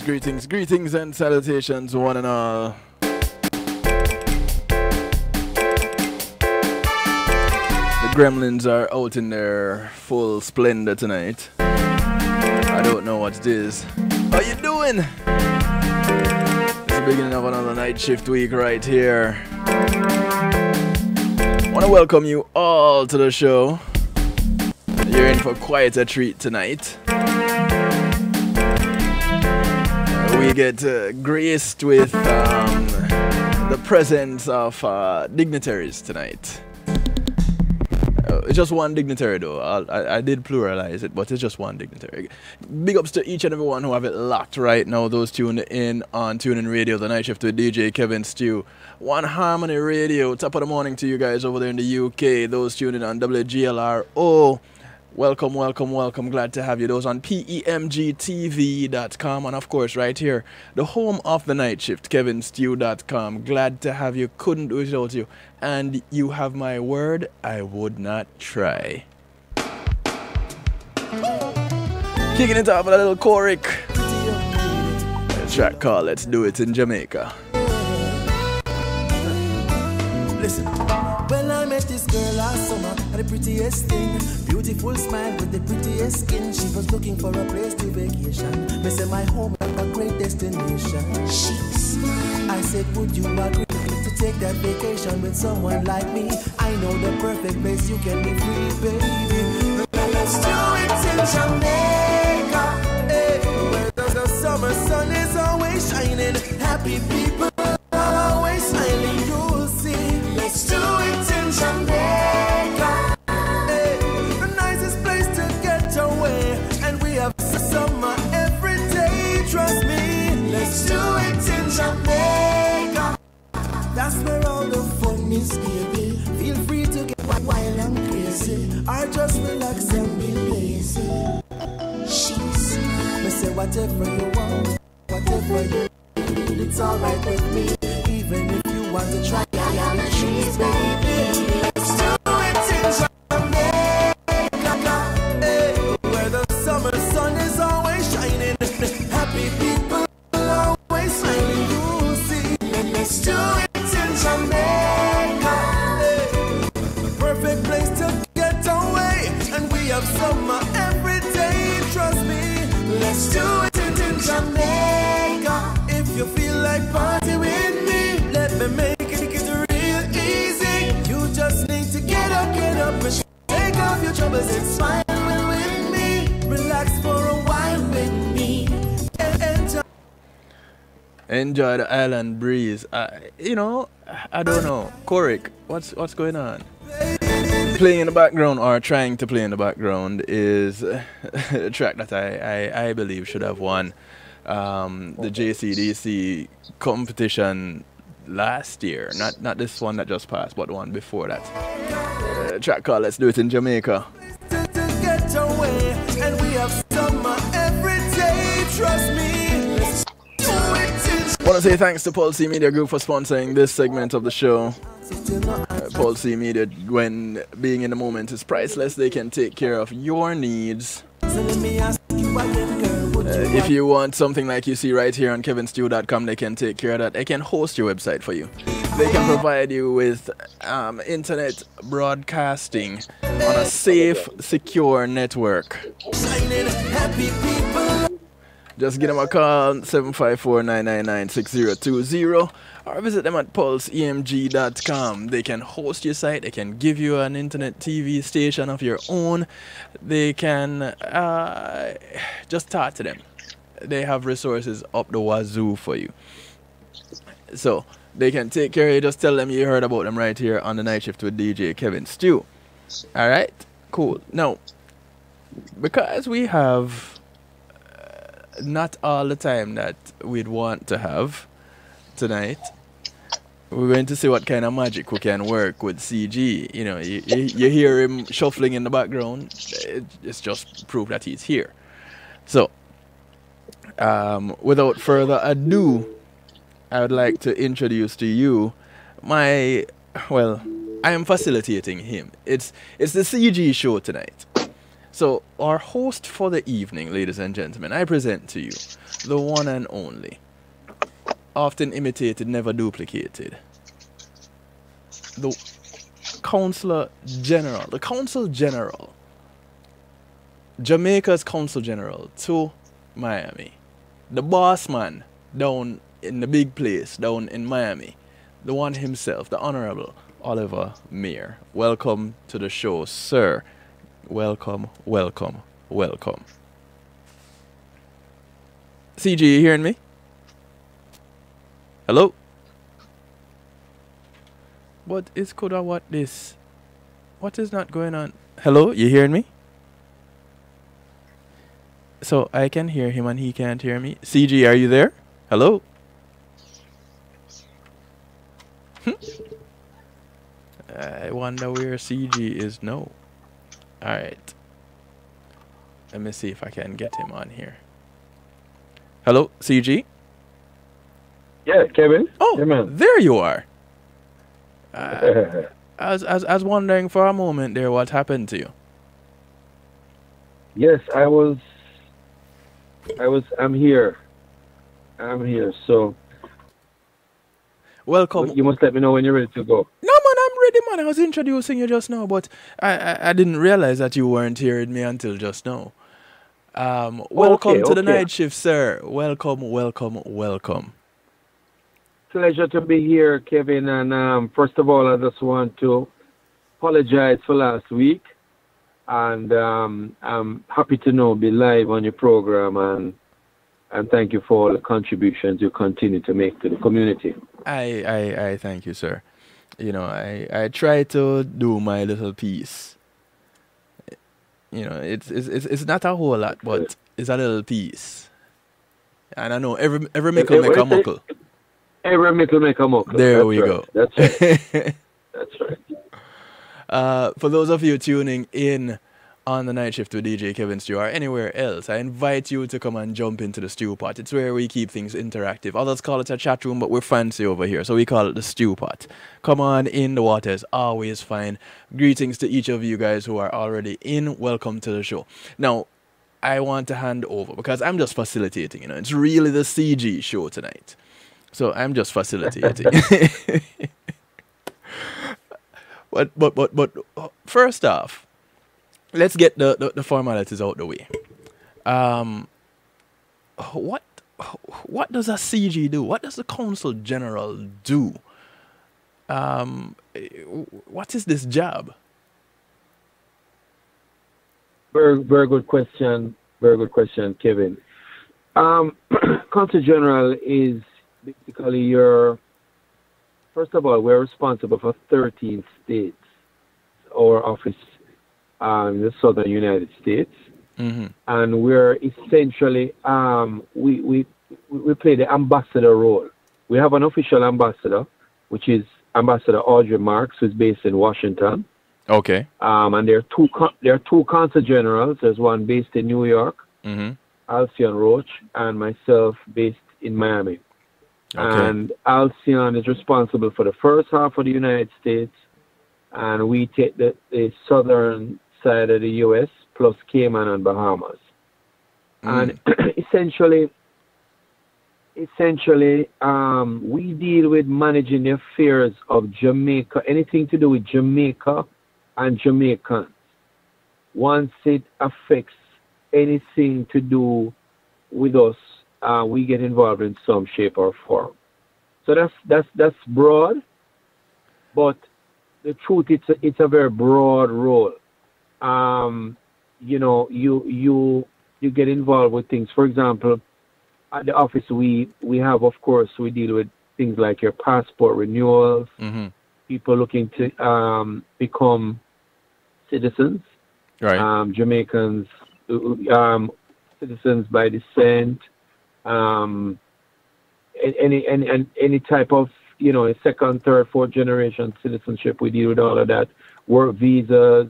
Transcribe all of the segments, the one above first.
greetings and salutations, one and all. The gremlins are out in their full splendor tonight. I don't know what's this. How you doing? It's the beginning of another night shift week right here. I want to welcome you all to the show. You're in for quite a treat tonight. We get graced with the presence of dignitaries tonight. It's just one dignitary though. I did pluralize it, but it's just one dignitary. Big ups to each and everyone who have it locked right now. Those tuned in on TuneIn Radio, the night shift with DJ Kevin Stew. One Harmony Radio, top of the morning to you guys over there in the UK. Those tuned in on WGLRO. Welcome, welcome, welcome. Glad to have you. Those on PEMGTV.com and of course right here, the home of the night shift, KevinStew.com. Glad to have you. Couldn't do it without you. And you have my word, I would not try. Kicking it off with a little choric. A track called Let's Do It in Jamaica. Listen. Well, I met this girl last summer, the prettiest thing. Beautiful smile with the prettiest skin. She was looking for a place to vacation. Me say my home like a great destination. She smiled. I said, would you agree to take that vacation with someone like me? I know the perfect place you can be free, baby. Let's do it in Jamaica, hey, where the summer sun is always shining. Happy people are always smiling. You'll see. Let's do it in Jamaica, hey, the nicest place to get away. And we have summer every day, trust me. Let's do it in Jamaica. That's where all the fun is, baby. Feel free to get wild and crazy, or just relax and be lazy. She's me say whatever you want, whatever you need, it's alright with me. Even if you want to try on the trees, baby. Let's do it in Jamaica, hey, where the summer sun is always shining. Happy people always smiling. You'll see. Let's do it in Jamaica, hey, perfect place to get away. And we have summer every day, trust me. Let's do it in Jamaica. If you feel like party with me, let me make it real easy. You just need to get up and take off your troubles and smile with me. Relax for a while with me. Enjoy the island breeze. You know, I don't know. Korik, what's going on? Playing in the background, or trying to play in the background, is a track that I believe should have won the JCDC competition last year. Not this one that just passed, but the one before that. A track called Let's Do It in Jamaica. Get away, and we have summer every day, trust me. Let's do it in I want to say thanks to Paul C Media Group for sponsoring this segment of the show. Paul C Media, when being in the moment is priceless, they can take care of your needs. If you want something like you see right here on kevinstew.com, they can take care of that. They can host your website for you. They can provide you with internet broadcasting on a safe, secure network. Just give them a call, 754-999-6020, or visit them at pulseemg.com. They can host your site. They can give you an internet TV station of your own. They can just talk to them. They have resources up the wazoo for you. So they can take care of you. Just tell them you heard about them right here on the night shift with DJ Kevin Stew. All right, cool. Now, because we have not all the time that we'd want to have tonight, we're going to see what kind of magic we can work with CG. You know, you hear him shuffling in the background. It's just proof that he's here. So, without further ado, I would like to introduce to you I am facilitating him. It's the CG show tonight. So, our host for the evening, ladies and gentlemen, I present to you the one and only, often imitated, never duplicated, the Consular General, the Consul General, Jamaica's Consul General to Miami, the boss man down in the big place down in Miami, the one himself, the Honorable Oliver Mair. Welcome to the show, sir. Welcome, welcome, welcome. CG, you hearing me? Hello? What is coulda what this? What is not going on? Hello, you hearing me? So I can hear him and he can't hear me. CG, are you there? Hello? I wonder where CG is now. Alright. Let me see if I can get him on here. Hello, CG? Yeah, Kevin. Oh, yeah, man. There you are. I was wondering for a moment there what happened to you. Yes, I'm here. So Welcome. you must let me know when you're ready to go. No, man, I'm ready, man. I was introducing you just now, but I didn't realize that you weren't hearing me until just now. Welcome to the night shift, sir. Welcome, welcome, welcome. Pleasure to be here, Kevin. And first of all, I just want to apologize for last week. And I'm happy to be live on your program. And thank you for all the contributions you continue to make to the community. I thank you, sir. You know, I try to do my little piece. You know, it's not a whole lot, but it's a little piece. And I know every mickle make a muckle. Every mickle make a muckle. There we go. That's right. That's right. For those of you tuning in on the night shift with DJ Kevin Stew or anywhere else, I invite you to come and jump into the stew pot. It's where we keep things interactive. Others call it a chat room, but we're fancy over here, so we call it the stew pot. Come on in, the water is always fine. Greetings to each of you guys who are already in. Welcome to the show. Now, I want to hand over because I'm just facilitating. You know, it's really the CG show tonight, so I'm just facilitating. But first off, let's get the formalities out the way. What does a CG do? What does the Consul General do? What is this job? Very good question. Very good question, Kevin. Consul General is basically first of all, we're responsible for 13 states. Our office in the southern United States. Mm-hmm. And we're essentially, we play the ambassador role. We have an official ambassador, which is Ambassador Audrey Marks, who's based in Washington. Okay. And there are two consul generals. There's one based in New York, Alcyon Roach, and myself based in Miami. Okay. And Alcyon is responsible for the first half of the United States, and we take the southern side of the U.S. plus Cayman and Bahamas. And essentially, we deal with managing the affairs of Jamaica, anything to do with Jamaica and Jamaicans. Once it affects anything to do with us, we get involved in some shape or form. So that's broad, but the truth, it's a very broad role. You know, you get involved with things. For example, at the office, we have, of course, we deal with things like your passport renewals, people looking to become citizens, right? Jamaicans, citizens by descent, any type of, you know, a second, third, fourth generation citizenship. We deal with all of that. Work visas.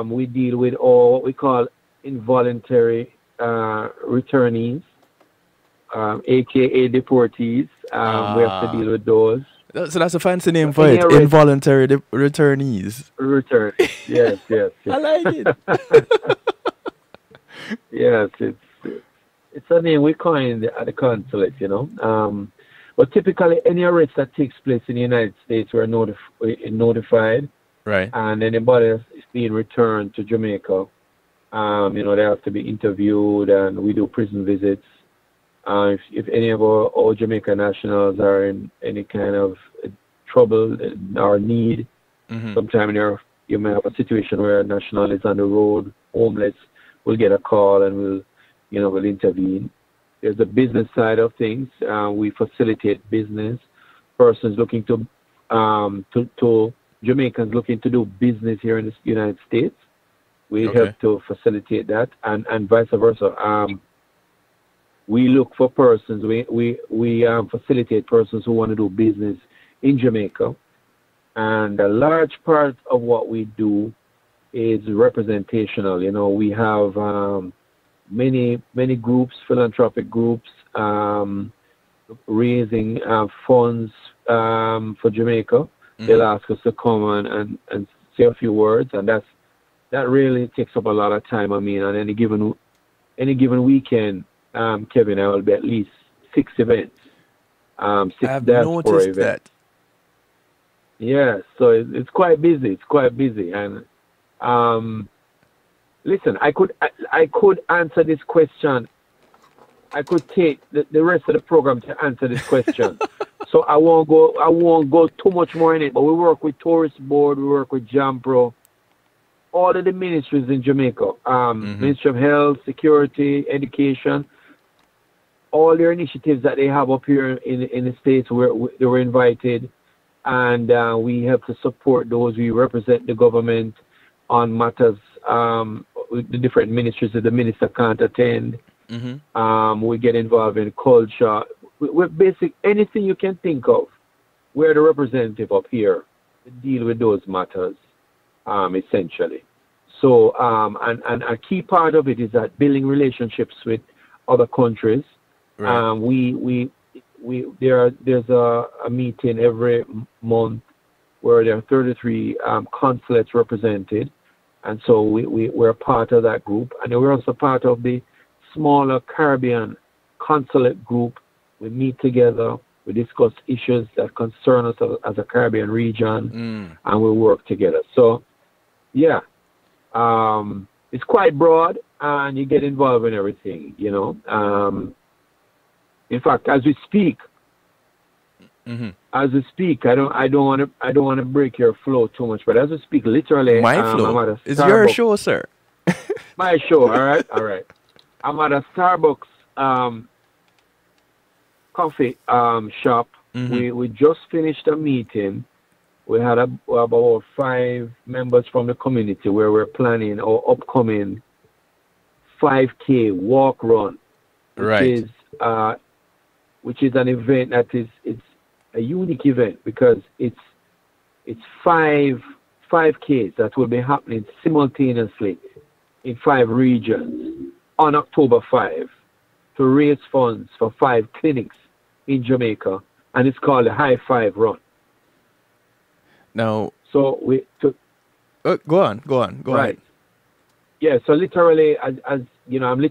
We deal with all what we call involuntary returnees. aka deportees. We have to deal with those. So that's a fancy name for Any it. arrest, Involuntary returnees. return. Yes, yes, I yes. like it. Yes, it's a name we coined at the consulate, you know. But typically, any arrest that takes place in the United States, we're notified, Right. and anybody that's being returned to Jamaica, you know, they have to be interviewed, and we do prison visits. If any of our Jamaican nationals are in any kind of trouble or need, Mm-hmm. sometime you may have a situation where a national is on the road, homeless, we'll get a call and we'll intervene. There's a business side of things. We facilitate business. Persons looking to Jamaicans looking to do business here in the United States. We Okay. help to facilitate that, and vice versa. We look for persons. We facilitate persons who want to do business in Jamaica, and a large part of what we do is representational. You know, we have many groups, philanthropic groups, raising funds for Jamaica. They'll ask us to come and say a few words, and that really takes up a lot of time. I mean, on any given weekend, Kevin, I will be at least 6 events, 6 I've diaspora noticed events. that. Yeah, so it's quite busy. It's quite busy, and listen, I could answer this question. I could take the rest of the program to answer this question. So I won't go too much more in it. But we work with Tourist Board, we work with Jampro, all of the ministries in Jamaica, Ministry of Health, Security, Education, all their initiatives that they have up here in the States where they were invited, and we have to support those. We represent the government on matters with the different ministries that the minister can't attend. We get involved in culture. We're basic anything you can think of. We're the representative up here to deal with those matters, essentially. So, and a key part of it is that building relationships with other countries. Right. There's a meeting every month where there are 33 consulates represented, and so we're part of that group, and we're also part of the smaller Caribbean consulate group. We meet together, we discuss issues that concern us as a Caribbean region, and we work together. So, yeah, it's quite broad, and you get involved in everything, you know. In fact, as we speak, I don't want to break your flow too much, but as we speak, literally, My I'm flow. at a It's your Starbucks. show, sir. My show, all right. I'm at a Starbucks coffee shop. We just finished a meeting. We had about 5 members from the community where we're planning our upcoming 5K walk run, which is an event that it's a unique event because it's 5 5Ks that will be happening simultaneously in 5 regions on October 5 to raise funds for 5 clinics in Jamaica, and it's called the High Five Run. Now, so go on. Right. Yeah. So literally, as you know, I'm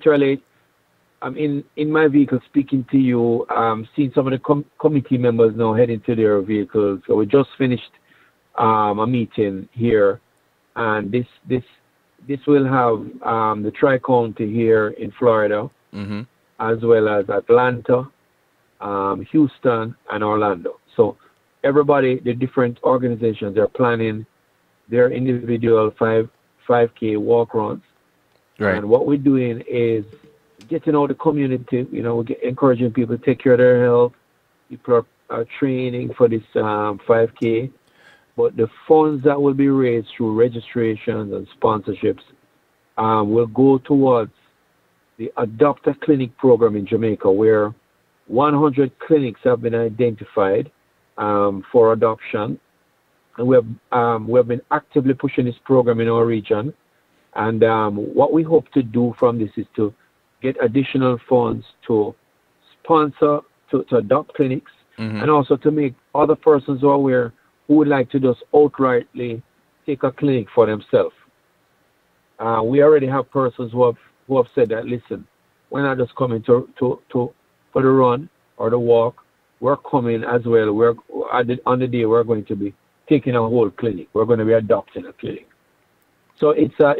in my vehicle speaking to you. Seeing some of the committee members now heading to their vehicles. So we just finished a meeting here, and this will have the Tri-County here in Florida, as well as Atlanta, Houston, and Orlando. So everybody, the different organizations, are planning their individual 5K walk runs. Right. And what we're doing is getting out the community. You know, we're encouraging people to take care of their health. People are training for this 5K. But the funds that will be raised through registrations and sponsorships will go towards the Adopt a Clinic program in Jamaica, where 100 clinics have been identified for adoption. And we have been actively pushing this program in our region. And what we hope to do from this is to get additional funds to sponsor, to adopt clinics, Mm-hmm. and also to make other persons who are aware who would like to just outrightly take a clinic for themselves. We already have persons who have said that, listen, we're not just coming to for the run or the walk. We're coming as well. On the day we're going to be taking a whole clinic. We're going to be adopting a clinic. So it's a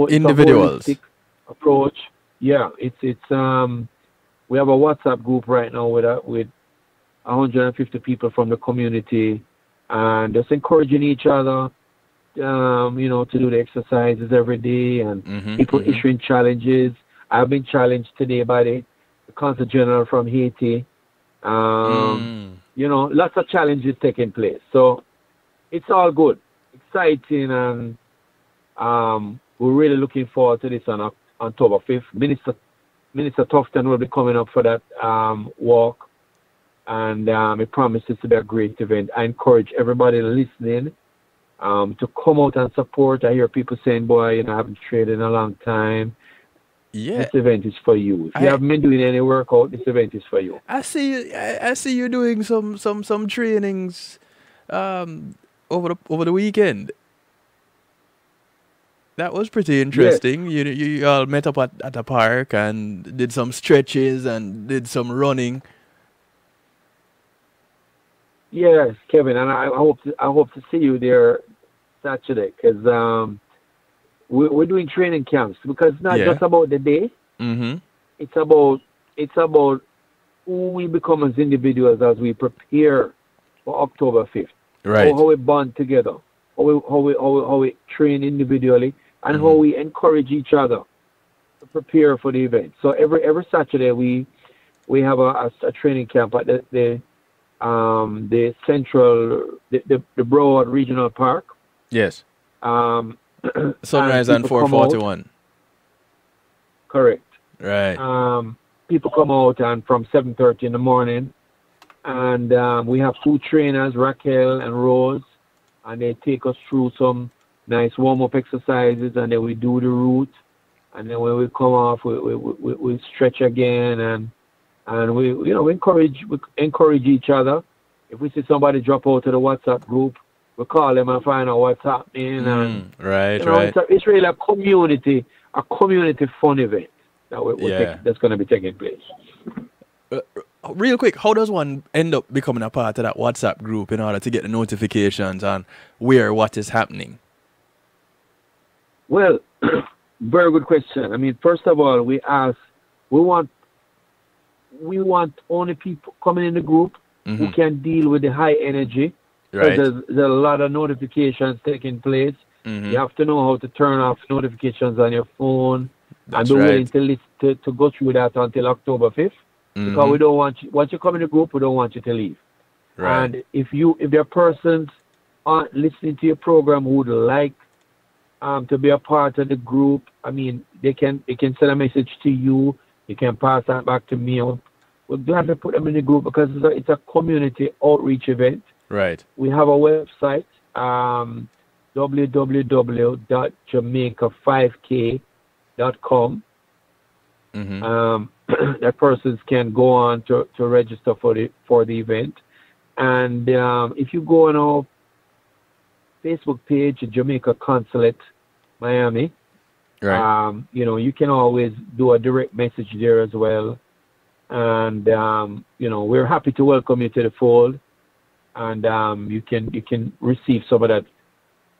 Individuals. holistic approach. Yeah, it's we have a WhatsApp group right now with 150 people from the community, and just encouraging each other, to do the exercises every day, and Mm-hmm. people Mm-hmm. issuing challenges. I've been challenged today by the Consul General from Haiti. Lots of challenges taking place. So it's all good, exciting, and we're really looking forward to this on October 5th. Minister Tufton will be coming up for that walk, and it promises to be a great event. I encourage everybody listening to come out and support. I hear people saying, boy, I haven't traded in a long time. Yeah. This event is for you. If you haven't been doing any workout, this event is for you. I see you doing some trainings over the weekend. That was pretty interesting. Yes. You all met up at a park and did some stretches and did some running. Yes, Kevin, and I hope to see you there Saturday, because we're doing training camps, because it's not Yeah. just about the day. Mm-hmm. It's about who we become as individuals as we prepare for October 5th. Right. How we bond together, how we train individually, and how we encourage each other to prepare for the event. So every Saturday we have a training camp at the Broward Regional Park. Yes. Sunrise and and people come out. 441. Correct. Right. People come out and from 7:30 in the morning, and we have two trainers, Raquel and Rose, and they take us through some nice warm-up exercises, and then we do the route, and then when we come off, we stretch again, and we encourage each other. If we see somebody drop out of the WhatsApp group, we call them and find out what's happening, and right. it's really a community fun event that's going to be taking place. Real quick, how does one end up becoming a part of that WhatsApp group in order to get the notifications on what is happening? Well, very good question. I mean, first of all, we want only people coming in the group who can deal with the high energy. Right. There's a lot of notifications taking place. You have to know how to turn off notifications on your phone. That's and be right. willing to go through that until October 5th. Because we don't want you, once you come in the group, we don't want you to leave. Right. And if there are persons listening to your program who would like to be a part of the group, I mean, they can send a message to you. You can pass that back to me. We'll gladly put them in the group, because it's a community outreach event. Right. We have a website, www.jamaica5k.com. That persons can go on to register for the event. And if you go on our Facebook page, Jamaica Consulate Miami, Right. you can always do a direct message there as well. And we're happy to welcome you to the fold. And you can receive some of that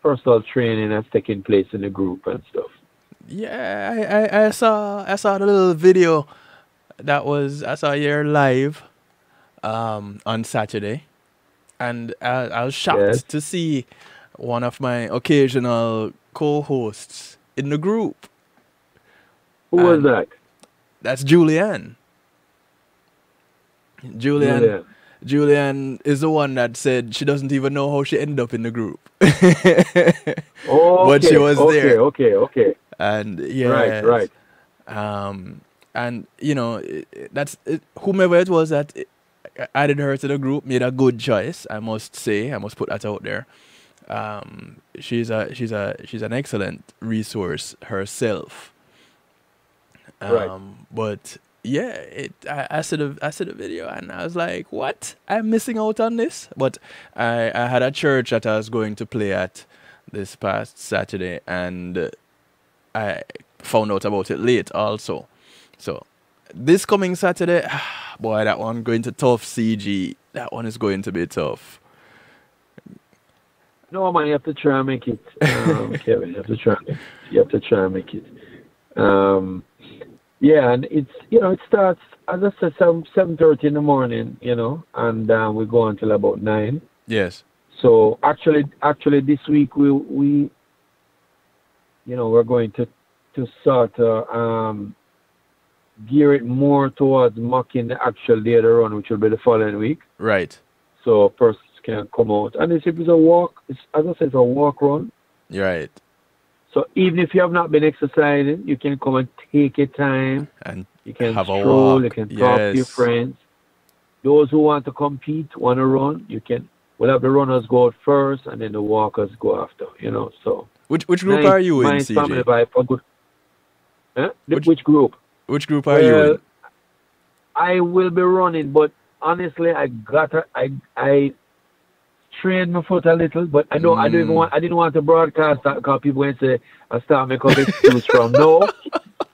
personal training that's taking place in the group and stuff. Yeah, I saw the little video I saw here live on Saturday, and I was shocked to see one of my occasional co-hosts in the group. Who was that? That's Julianne. Julianne is the one that said she doesn't even know how she ended up in the group. But she was there. Okay. And Right. And that's it, whomever it was that added her to the group made a good choice. I must say, I must put that out there. She's an excellent resource herself. Right. But yeah, I see the video and I was like, what? I'm missing out on this. But I had a church that I was going to play at this past Saturday, and I found out about it late also. So this coming Saturday, boy, that one going to tough, CG. That one is going to be tough. No, man, you have to try and make it. Kevin, you have to try. You have to try and make it. Yeah, and it's it starts as I said 7:30 in the morning, and we go until about 9. Yes. So actually this week we're going to sort of gear it more towards mocking the actual day of the run, which will be the following week. Right. So persons can come out, and if it's a walk, as I said, it's a walk run. Right. So even if you have not been exercising, you can come and take your time. And you can have a stroll, walk. you can talk to your friends. Those who want to compete, want to run, we'll have the runners go out first and then the walkers go after, so. Which group are you in, CJ? Family vibe for good. Which group? Which group are you in? I will be running, but honestly, I trained my foot a little, but I didn't want to broadcast that because people will say I start making up excuse from no,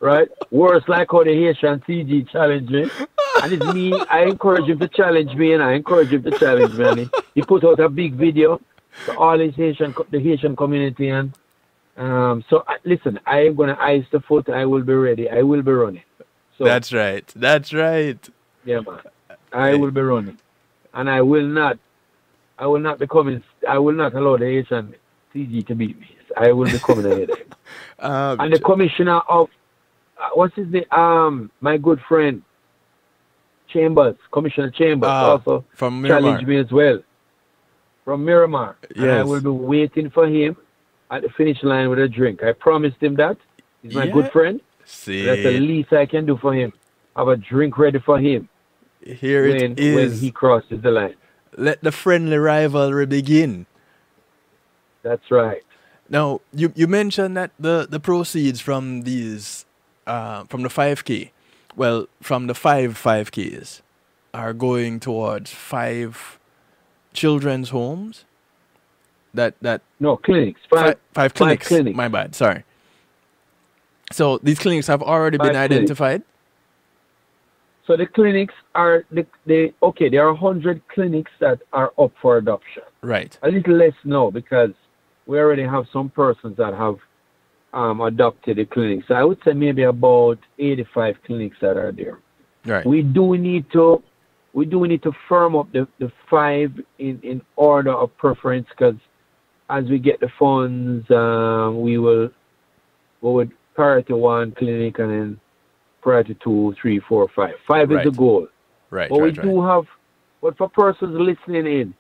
right? Worse like how the Haitian CG challenge me, and it's me. I encourage him to challenge me, and And he put out a big video to all the Haitian community, and listen, I am gonna ice the foot. I will be ready. I will be running. So That's right. yeah, man. I will be running, and I will not allow the Haitian CG to beat me. I will be coming ahead. And the commissioner of what's his name? My good friend Commissioner Chambers, also from Miramar. challenged me as well. From Miramar. Yes. And I will be waiting for him at the finish line with a drink. I promised him that. He's my good friend. See, That's the least I can do for him. Have a drink ready for him when he crosses the line. Let the friendly rivalry begin. That's right. Now, you mentioned that the proceeds from these, from the 5K, from the 5Ks, are going towards 5 children's homes. No, clinics. Five clinics. My bad. Sorry. So these clinics have already been identified. So the clinics are there are 100 clinics that are up for adoption. Right. A little less now because we already have some persons that have adopted the clinics. So I would say maybe about 85 clinics that are there. Right. We do need to firm up the 5 in order of preference because as we get the funds, we would priority 1 clinic and then priority 2, 3, 4, 5. 5 is the goal. Right. But but for persons listening in,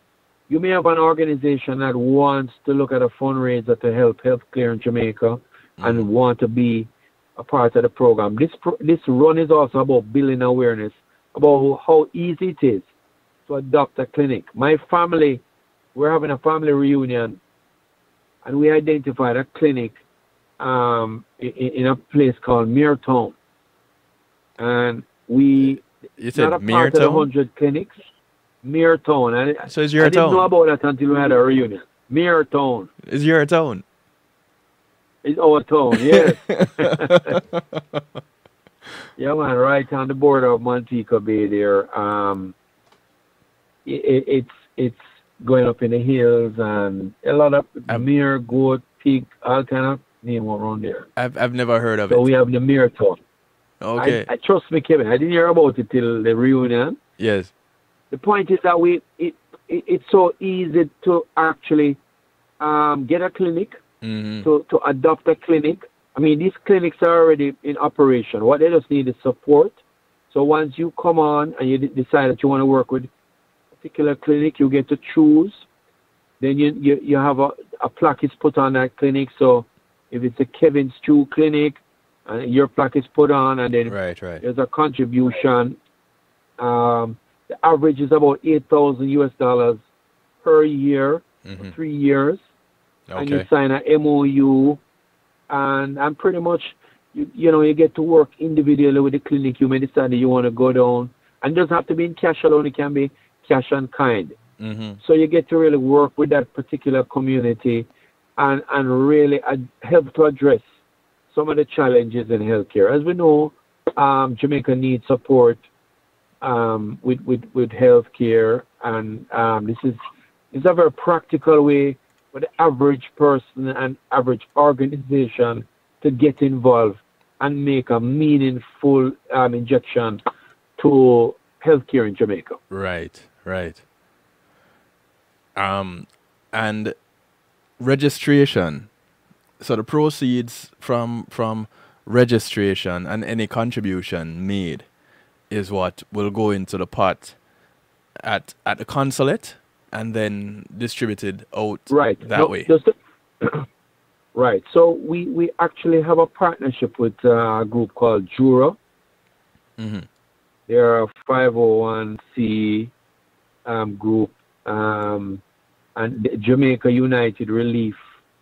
you may have an organization that wants to look at a fundraiser to help healthcare in Jamaica and want to be a part of the program. This run is also about building awareness about how easy it is to adopt a clinic. My family, we're having a family reunion, and we identified a clinic in a place called Mair, and you said not a part of the 100 clinics. Mair. So it's your I didn't know about that until we had a reunion. Mair. Is your town? It's our town, yes. Yeah, man, right on the border of Montego Bay there. It's going up in the hills and a lot of Mair, goat, pig, all kind of name around there. I've never heard of it. So we have the Mair town. Okay. I trust me, Kevin. I didn't hear about it till the reunion. Yes. The point is that it's so easy to actually get a clinic, to adopt a clinic. I mean, these clinics are already in operation. What they just need is support. So once you come on and you decide that you want to work with a particular clinic, you get to choose. Then you have a plaque is put on that clinic. So if it's a Kevin Stew clinic, your plaque is put on, and then there's a contribution. The average is about $8,000 per year, for 3 years. Okay. And you sign an MOU, and pretty much you get to work individually with the clinic. You may decide that you want to go down, and it doesn't have to be in cash alone. It can be cash and kind. Mm-hmm. So you get to really work with that particular community, and really help to address some of the challenges in healthcare. As we know, Jamaica needs support with healthcare, and it's a very practical way for the average person and average organization to get involved and make a meaningful injection to healthcare in Jamaica. Right. And registration. So the proceeds from registration and any contribution made is what will go into the pot at the consulate and then distributed out that way. Right. So we actually have a partnership with a group called Jura. Mm-hmm. They're a 501c group, and the Jamaica United Relief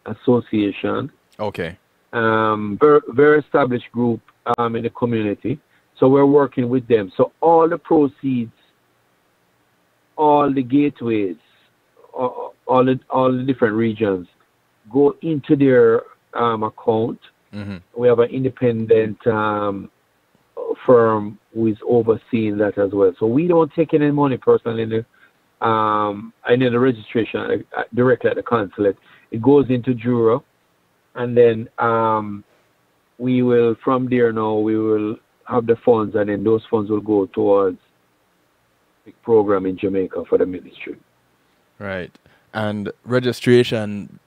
Association. Okay. Very established group in the community. So we're working with them. So all the proceeds, all the gateways, all the different regions go into their account. Mm-hmm. We have an independent firm who is overseeing that as well. So we don't take any money personally in the registration directly at the consulate. It goes into Jura, and then we will, from there now, we will have the funds, and then those funds will go towards the program in Jamaica for the ministry. Right. And registration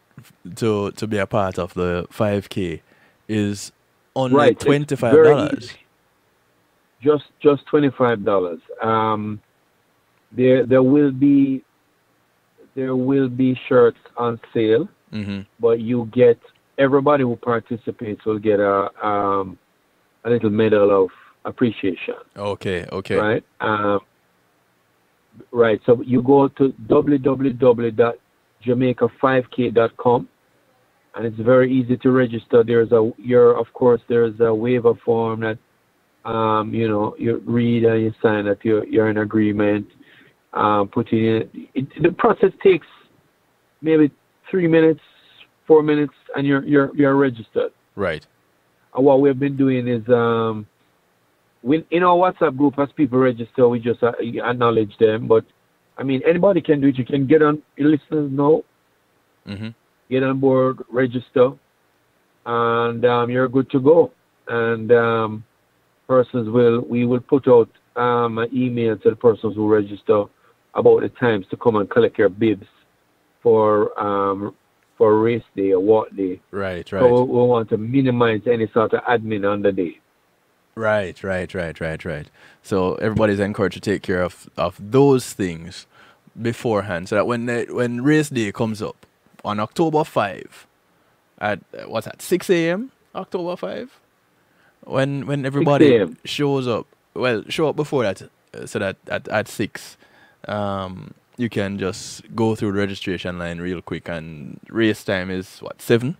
to be a part of the 5K is only $25. Just $25. There will be shirts on sale, mm-hmm. but everybody who participates will get a little medal of appreciation. Okay. Right. Right. So you go to www.jamaica5k.com, and it's very easy to register. There's a waiver form that you read and you sign that you're in agreement. Putting it, the process takes maybe 3 minutes, 4 minutes, and you're registered. Right. And what we've been doing is in our WhatsApp group, as people register, we just acknowledge them. But I mean, anybody can do it. You can get on. Your listeners know. Mm-hmm. Get on board, register, and you're good to go. And we will put out an email to the persons who register about the times to come and collect your bibs for race day or walk day. Right. So we want to minimize any sort of admin on the day. Right. So everybody's encouraged to take care of those things beforehand, so that when race day comes up on October 5 at 6 a.m. October 5, when everybody shows up. Well, show up before that, so that at 6, you can just go through the registration line real quick, and race time is 7.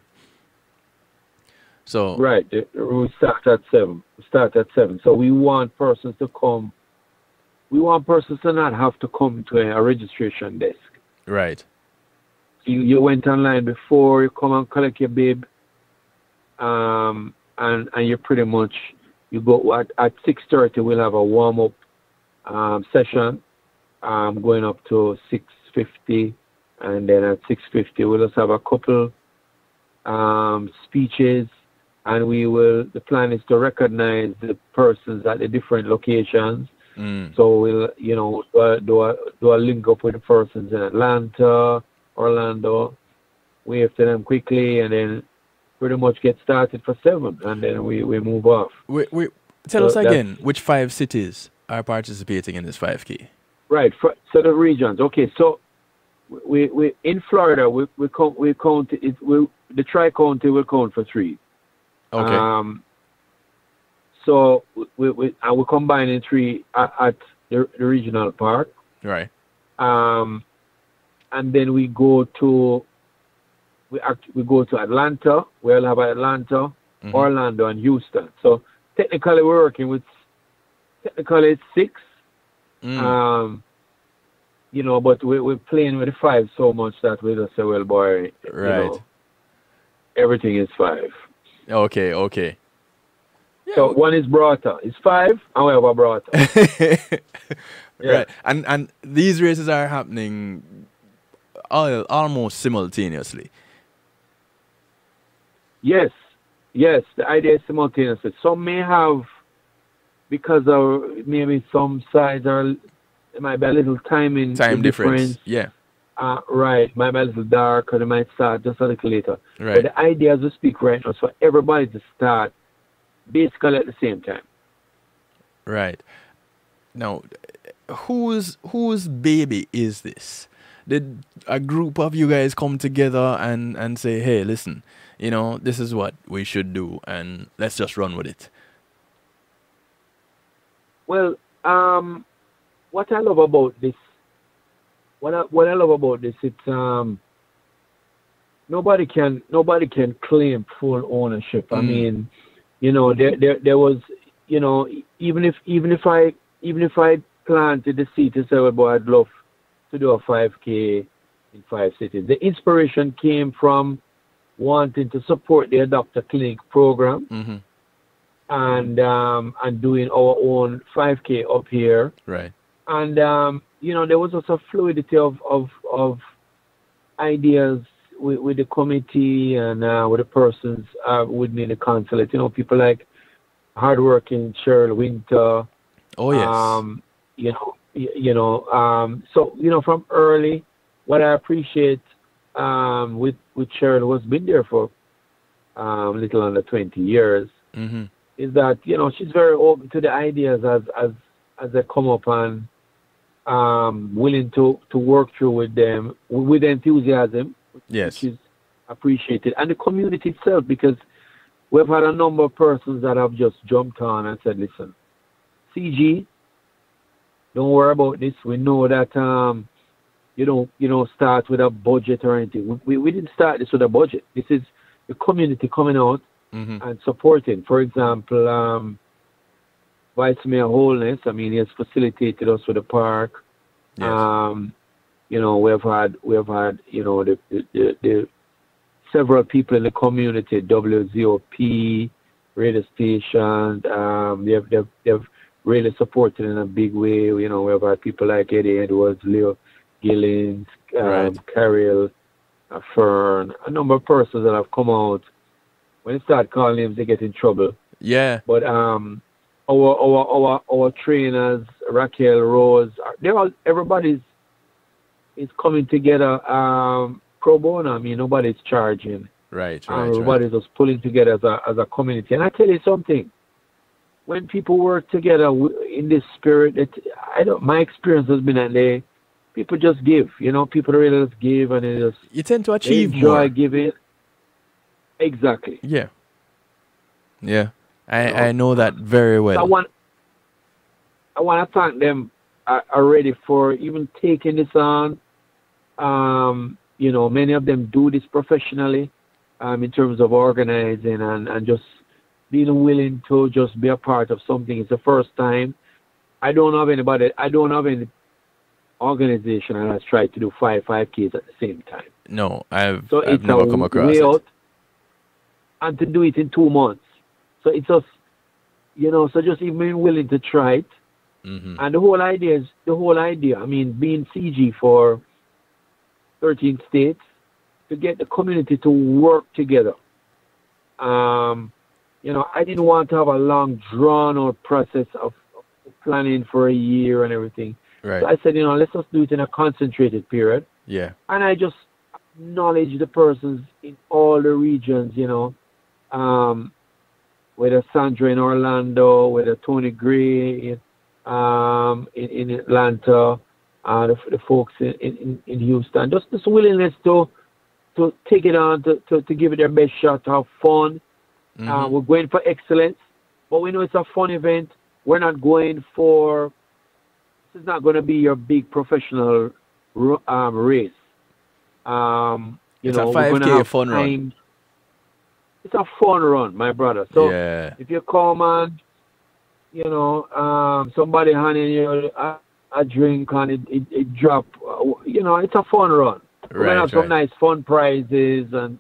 So right, we start at 7. So we want persons to come. We want persons to not have to come to a registration desk. Right. You went online before, you come and collect your bib, and you pretty much, you go at 6:30. We'll have a warm up session, going up to 6:50, and then at 6:50 we'll just have a couple speeches, and the plan is to recognize the persons at the different locations. So we'll do a link up with the persons in Atlanta, Orlando, wave to them quickly, and then pretty much get started for 7, and then we move off. Tell us again, which 5 cities are participating in this 5K? Right, so the regions. Okay, so we in Florida we count it. The tri-county will count for 3. Okay. So we're combining 3 at the regional park. Right. And then we go to Atlanta. We'll have Atlanta. Orlando, and Houston. So technically, we're working with technically it's 6. You know, but we're playing with the 5 so much that we just say, well, boy, you know, everything is 5. Okay, okay. Yeah, so one is Brata. It's 5, and we have a Brata. Right. And these races are happening almost simultaneously. Yes. Yes, the idea is simultaneously. Some may have, because of maybe some sides are, there might be a little time difference. Yeah. Right. Might be a little dark, or they might start just a little later. Right. But the idea as we speak right now is for everybody to start basically at the same time. Right. Now, whose baby is this? Did a group of you guys come together and say, hey, listen, you know, this is what we should do, and let's just run with it? Well, what I love about this, what I love about this, it's nobody can claim full ownership. I mean, you know, there was, you know, even if I planted the seed to say, well, boy, I'd love to do a 5K in 5 cities. The inspiration came from wanting to support the Adopter Clinic program and doing our own 5K up here. Right. And you know, there was also fluidity of ideas with the committee and with the persons with me in the consulate. You know, people like hardworking Cheryl Winter. Oh yes. So you know, from early, what I appreciate with Cheryl, who's been there for little under 20 years, is that, you know, she's very open to the ideas as they come up, and willing to work through with them with enthusiasm, yes, which is appreciated, and the community itself, because we've had a number of persons that have just jumped on and said, listen, CG, don't worry about this. We know that you don't start with a budget or anything. We didn't start this with a budget. This is the community coming out and supporting. For example, Vice Mayor Holness, I mean, he has facilitated us with the park. Yes. You know, we have had you know, the several people in the community, WZOP, radio station, they've really supported in a big way. You know, we have had people like Eddie Edwards, Leo Gillins, Carriel, Fern, a number of persons that have come out. When they start calling names, they get in trouble. Yeah. But our trainers, Raquel, Rose, everybody's is coming together pro bono. I mean, nobody's charging. Right. Everybody's just pulling together as a community. And I tell you something, when people work together in this spirit, my experience has been that people just give. You know, people really just give, and they just, you tend to achieve enjoy more. giving. Exactly. Yeah. Yeah. I know that very well. So I want to thank them already for even taking this on. You know, many of them do this professionally in terms of organizing and just being willing to just be a part of something. It's the first time. I don't have any organization that has tried to do 5Ks at the same time. No, I've never come across it. And to do it in 2 months. So it's just, you know, so just even being willing to try it. And the whole idea, I mean, being CG for 13 states, to get the community to work together. You know, I didn't want to have a long, drawn-out process of planning for a year and everything. Right. So I said, you know, let's just do it in a concentrated period. Yeah. And I just acknowledge the persons in all the regions, you know, whether Sandra in Orlando, whether Tony Gray in Atlanta, the folks in Houston, just this willingness to take it on, to give it their best shot, to have fun. We're going for excellence, but we know it's a fun event. We're not going for, this is not going to be your big professional race. It's a 5K fun run. It's it's a fun run, my brother. So Yeah. if you come and somebody handing you a drink and it drop, it's a fun run. We're gonna have some nice fun prizes and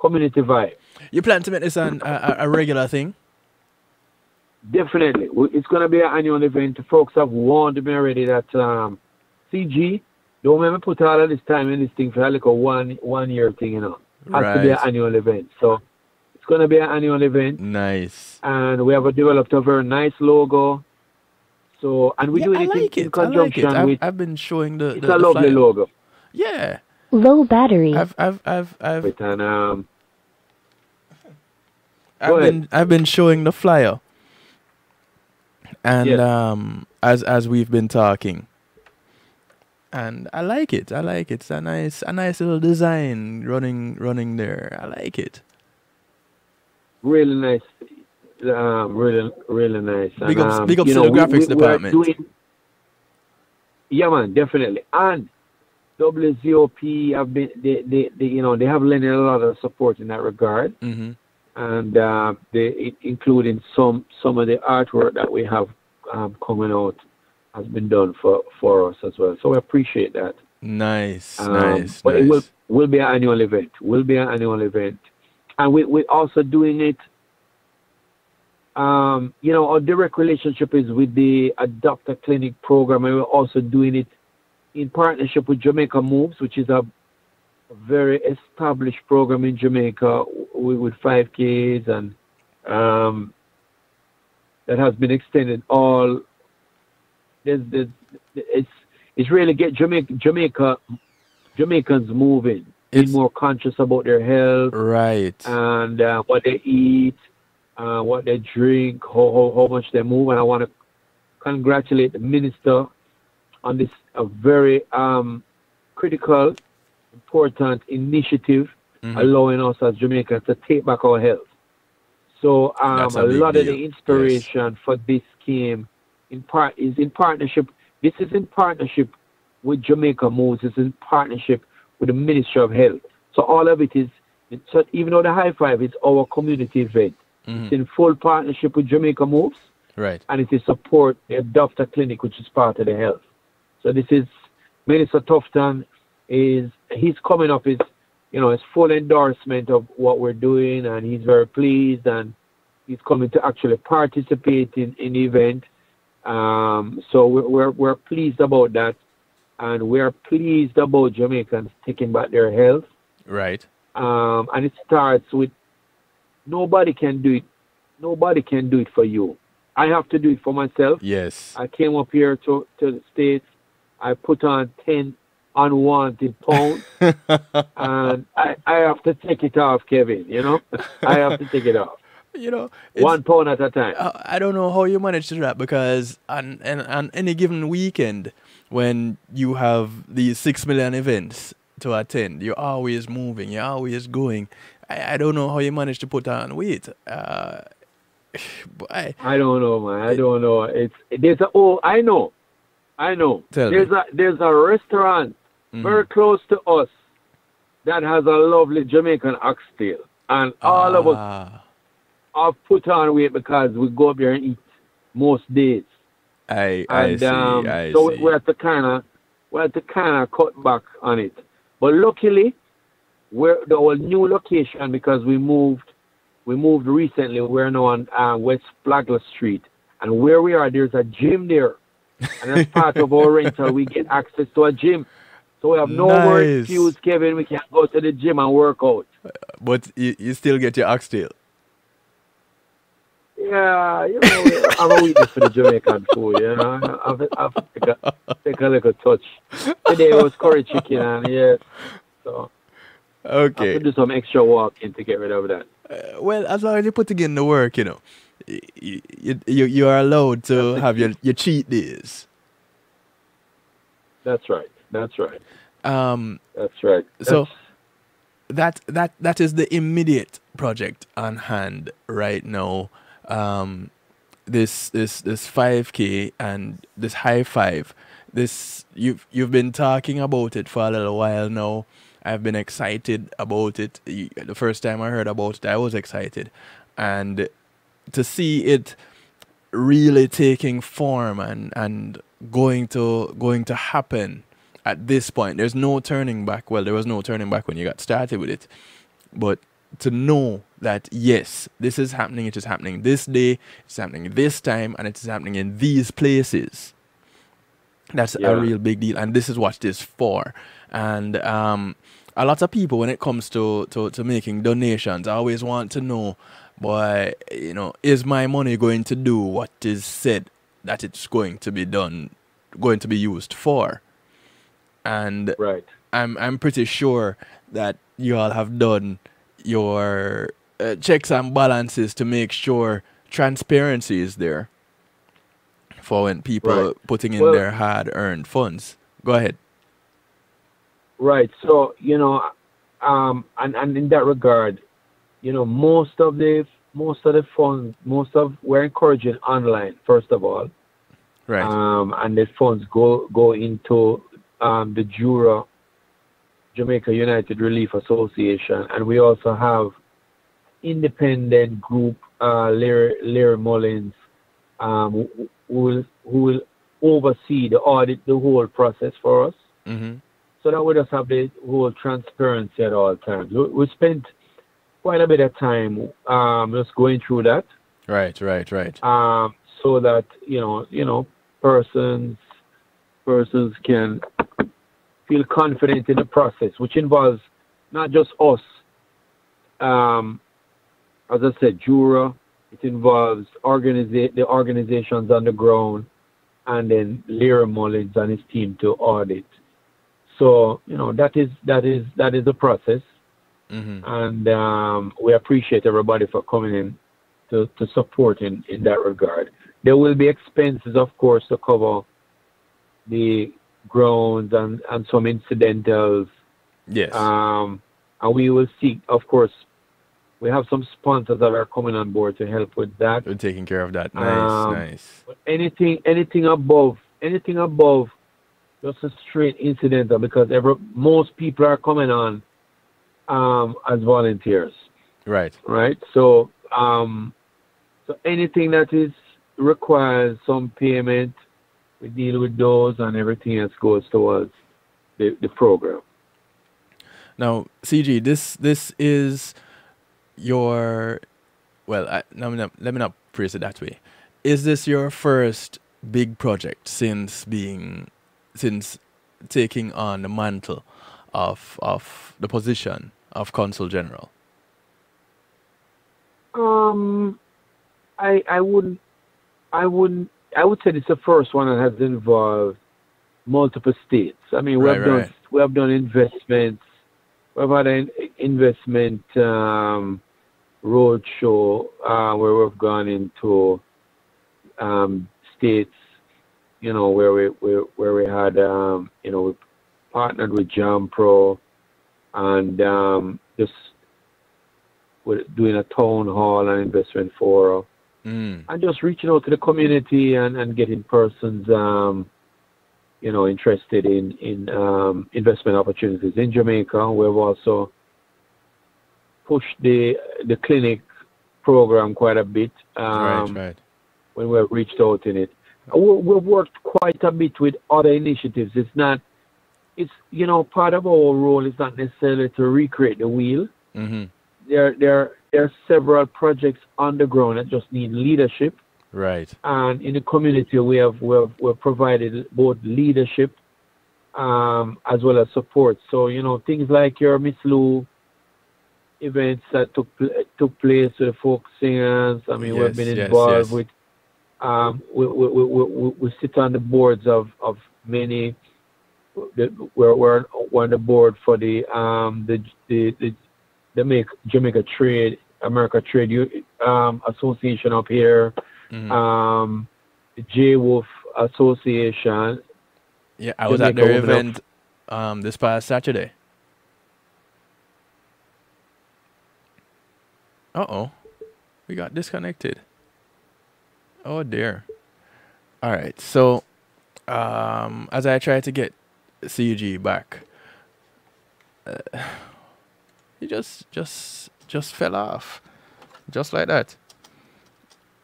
community vibe. You plan to make this a regular thing? Definitely, it's gonna be an annual event. Folks have warned me already that CG don't let me put all of this time in this thing for like a 1 year thing. Has to be an annual event. So it's gonna be an annual event. Nice. And we have developed a very nice logo. So and we do it in conjunction with. I've been showing the. It's a lovely logo. Yeah. Low battery. I've been showing the flyer, and as we've been talking, and I like it. It's a nice little design running there. I like it. Really nice. Really nice. Big ups to the graphics department. Yeah, man, definitely. And WZOP have been they have lent a lot of support in that regard, and including some of the artwork that we have coming out has been done for us as well. So we appreciate that. Nice. But it will be an annual event. And we're also doing it. Our direct relationship is with the Adopter Clinic program, and we're also doing it in partnership with Jamaica Moves, which is a very established program in Jamaica with 5Ks, and that has been extended all. It's really get Jamaicans moving, being more conscious about their health, right, and what they eat. What they drink, how much they move, and I want to congratulate the minister on this very critical, important initiative, allowing us as Jamaicans to take back our health. So a lot of the inspiration for this scheme is in partnership. This is in partnership with Jamaica Moves. It's in partnership with the Ministry of Health. So all of it is. So even though the high five is our community event. It's in full partnership with Jamaica Moves, right? And it is support the Adopter Clinic, which is part of the health. So this is Minister Tufton he's coming up his full endorsement of what we're doing, and he's very pleased, and he's coming to actually participate in the event. So we're pleased about that, and we're pleased about Jamaicans taking back their health, right? And it starts with. Nobody can do it. Nobody can do it for you. I have to do it for myself. Yes. I came up here to the States. I put on 10 unwanted pounds. And I have to take it off, Kevin. I have to take it off. 1 pound at a time. I don't know how you manage to do that, because on any given weekend, when you have these 6 million events to attend, you're always moving, you're always going. I don't know how you manage to put on weight. I don't know, man. I don't know. I know. There's a restaurant very close to us that has a lovely Jamaican oxtail, and all of us have put on weight because we go up there and eat most days. I see. We have to kind of cut back on it. But luckily, we're our new location, because we moved recently. We're now on West Flagler Street, and where we are, there's a gym there, and as part of our rental, we get access to a gym. So we have no more excuse, Kevin. We can go to the gym and work out. But you still get your oxtail. Yeah, I'm a weakness for the Jamaican food. I've take a little touch. Today it was curry chicken, and so. Okay. I have to do some extra walking to get rid of that. Well, as long as you put in the work, you are allowed to have your cheat days. That's right. That's right. So that is the immediate project on hand right now. This 5K and this high five. This you've been talking about it for a little while now. I've been excited about it. The first time I heard about it, I was excited, and to see it really taking form and going to happen at this point. There's no turning back. Well, there was no turning back when you got started with it, but to know that yes, this is happening. It is happening this day. It's happening this time, and it is happening in these places. That's a real big deal, and this is what it is for. And a lot of people, when it comes to making donations, I always want to know, boy, you know, is my money going to do what is said that it's going to be done, going to be used for? And I'm pretty sure that you all have done your checks and balances to make sure transparency is there for when people are putting in their hard-earned funds. Go ahead. Right. So, you know, and in that regard, you know, most of the funds, we're encouraging online, first of all. Right. And the funds go into the Jura, Jamaica United Relief Association, and we also have independent group, Larry Mullins, who will oversee the audit, the whole process for us. Mm-hmm. So that we just have the whole transparency at all times. We spent quite a bit of time just going through that. Right. So that you know persons can feel confident in the process, which involves not just us. As I said, Jura. It involves the organizations on the ground, and then Larry Mullins and his team to audit. So you know that is the process, and we appreciate everybody for coming in to support in that regard. There will be expenses, of course, to cover the grounds and some incidentals. Yes. And we will seek, of course, we have some sponsors that are coming on board to help with that. We're taking care of that. Nice. Anything above just a straight incidental, because most people are coming on as volunteers. Right. So anything that requires some payment, we deal with those, and everything else goes towards the program. Now, CG, this is your, well, let me not phrase it that way. Is this your first big project since taking on the mantle of the position of Consul General? I would say it's the first one that has involved multiple states. I mean, we have done investments. We've had an investment roadshow where we've gone into states, you know, where we had we partnered with JamPro, and just we're doing a town hall and investment forum. And just reaching out to the community and getting persons, interested in investment opportunities in Jamaica. We've also pushed the clinic program quite a bit. Right. When we've reached out in it, we've worked quite a bit with other initiatives. It's part of our role is not necessarily to recreate the wheel. Mm-hmm. There are several projects on the ground that just need leadership. Right. And in the community, we've provided both leadership as well as support. So, things like your Miss Lou events that took place with the folk singers. I mean, we've been involved with. We sit on the boards of many. We're on the board for the Jamaica America Trade Association up here, the J Wolf Association. Yeah, I was at their event this past Saturday. We got disconnected. Oh dear. All right, so as I try to get CG back, he just fell off, just like that.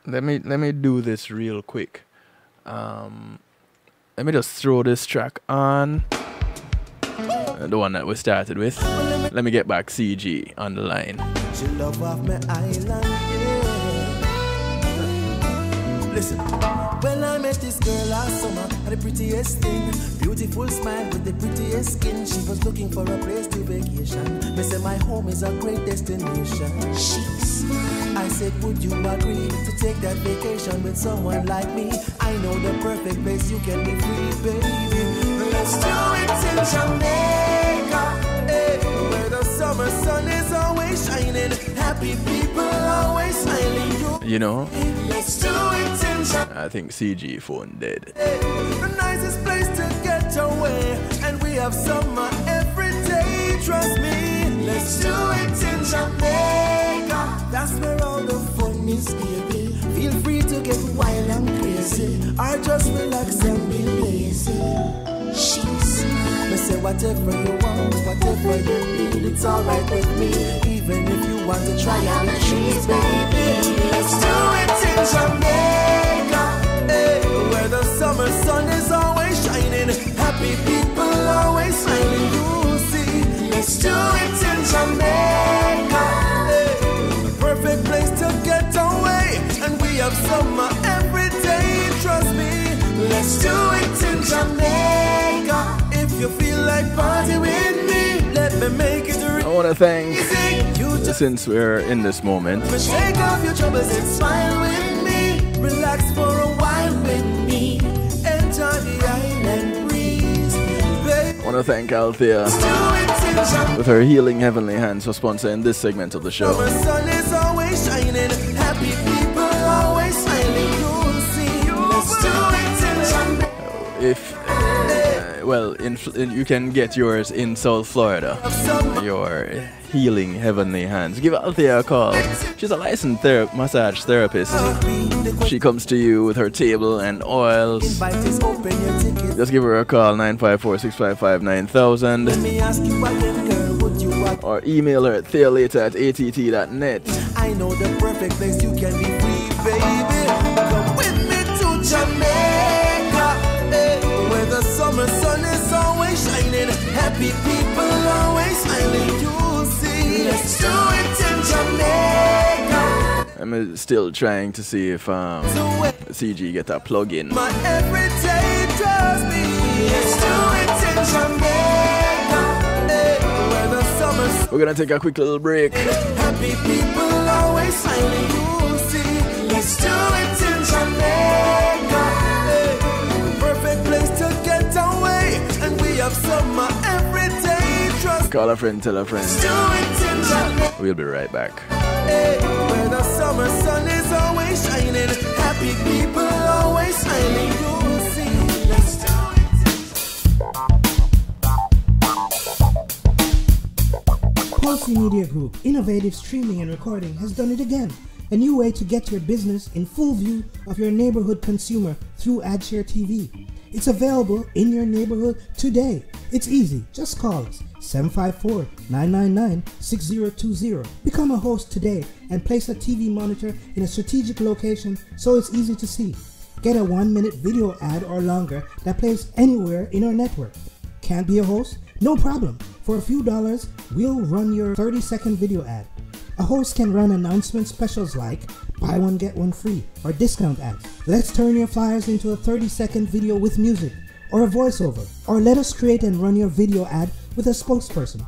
Let me do this real quick. Let me just throw this track on, the one that we started with. Let me get back CG on the line. She love off my island, yeah. Listen, when I met this girl last summer, had the prettiest thing, beautiful smile with the prettiest skin. She was looking for a place to vacation. Me say my home is a great destination. I said, would you agree to take that vacation with someone like me? I know the perfect place you can be free, baby. Let's do it in Jamaica, hey, where the summer sun is always shining, happy people always smiling. You know, Let's do it in Jamaica. I think CG phone dead. The nicest place to get away, and we have summer every day. Trust me. Let's do it in Jamaica. That's where all the fun is, baby. Feel free to get wild and crazy, or just relax and be lazy. Me say whatever you want, whatever you need, it's alright with me. Even if you want to try out the trees, baby. Let's do it in Jamaica, hey, where the summer sun is always shining, happy people always smiling. You'll see. Let's do it in Jamaica, hey, perfect place to get away, and we have summer every day. Trust me. Let's do it in Jamaica. If you feel like party with me, let me make it real. I want to thank, since we're in this moment, shake off your troubles and smile with me. Relax for a while with me. Enjoy the island breeze. Baby, I want to thank Althea with her healing heavenly hands for sponsoring this segment of the show. the sun is always shining, happy people always smiling. You'll see. Let's do it in Jamaica. If well, you can get yours in South Florida. Your healing heavenly hands. Give Althea a call. She's a licensed massage therapist. She comes to you with her table and oils. Invite is open, your ticket. Just give her a call, 954-655-9000. Let me ask you again, girl, would you want? Or email her at thealater@att.net. I know the perfect place you can be free, baby. Come with me to Jamaica, hey, where the summer sun is always shining, happy people always smiling. You'll see. Let's do it in Jamaica. I'm still trying to see if CG get that plug in. My everyday, trust me. Let's do it in Jamaica, hey, where the summer We're gonna take a quick little break. happy people always smiling. You'll see. Let's do it in Jamaica, hey, perfect place to get away, and we have summer every day. Trust. Call a friend, tell a friend. Do it in Jamaica, We'll be right back. hey, where the summer sun is always shining, happy people always smiling. You'll see. Let's do it. Consul Media Group, innovative streaming and recording, has done it again. A new way to get your business in full view of your neighborhood consumer through AdShare TV. It's available in your neighborhood today. It's easy. Just call us 754-999-6020. Become a host today and place a TV monitor in a strategic location so it's easy to see. Get a 1-minute video ad or longer that plays anywhere in our network. Can't be a host? No problem. For a few dollars, we'll run your 30-second video ad. A host can run announcement specials like buy one get one free or discount ads. Let's turn your flyers into a 30-second video with music or a voiceover, or let us create and run your video ad with a spokesperson.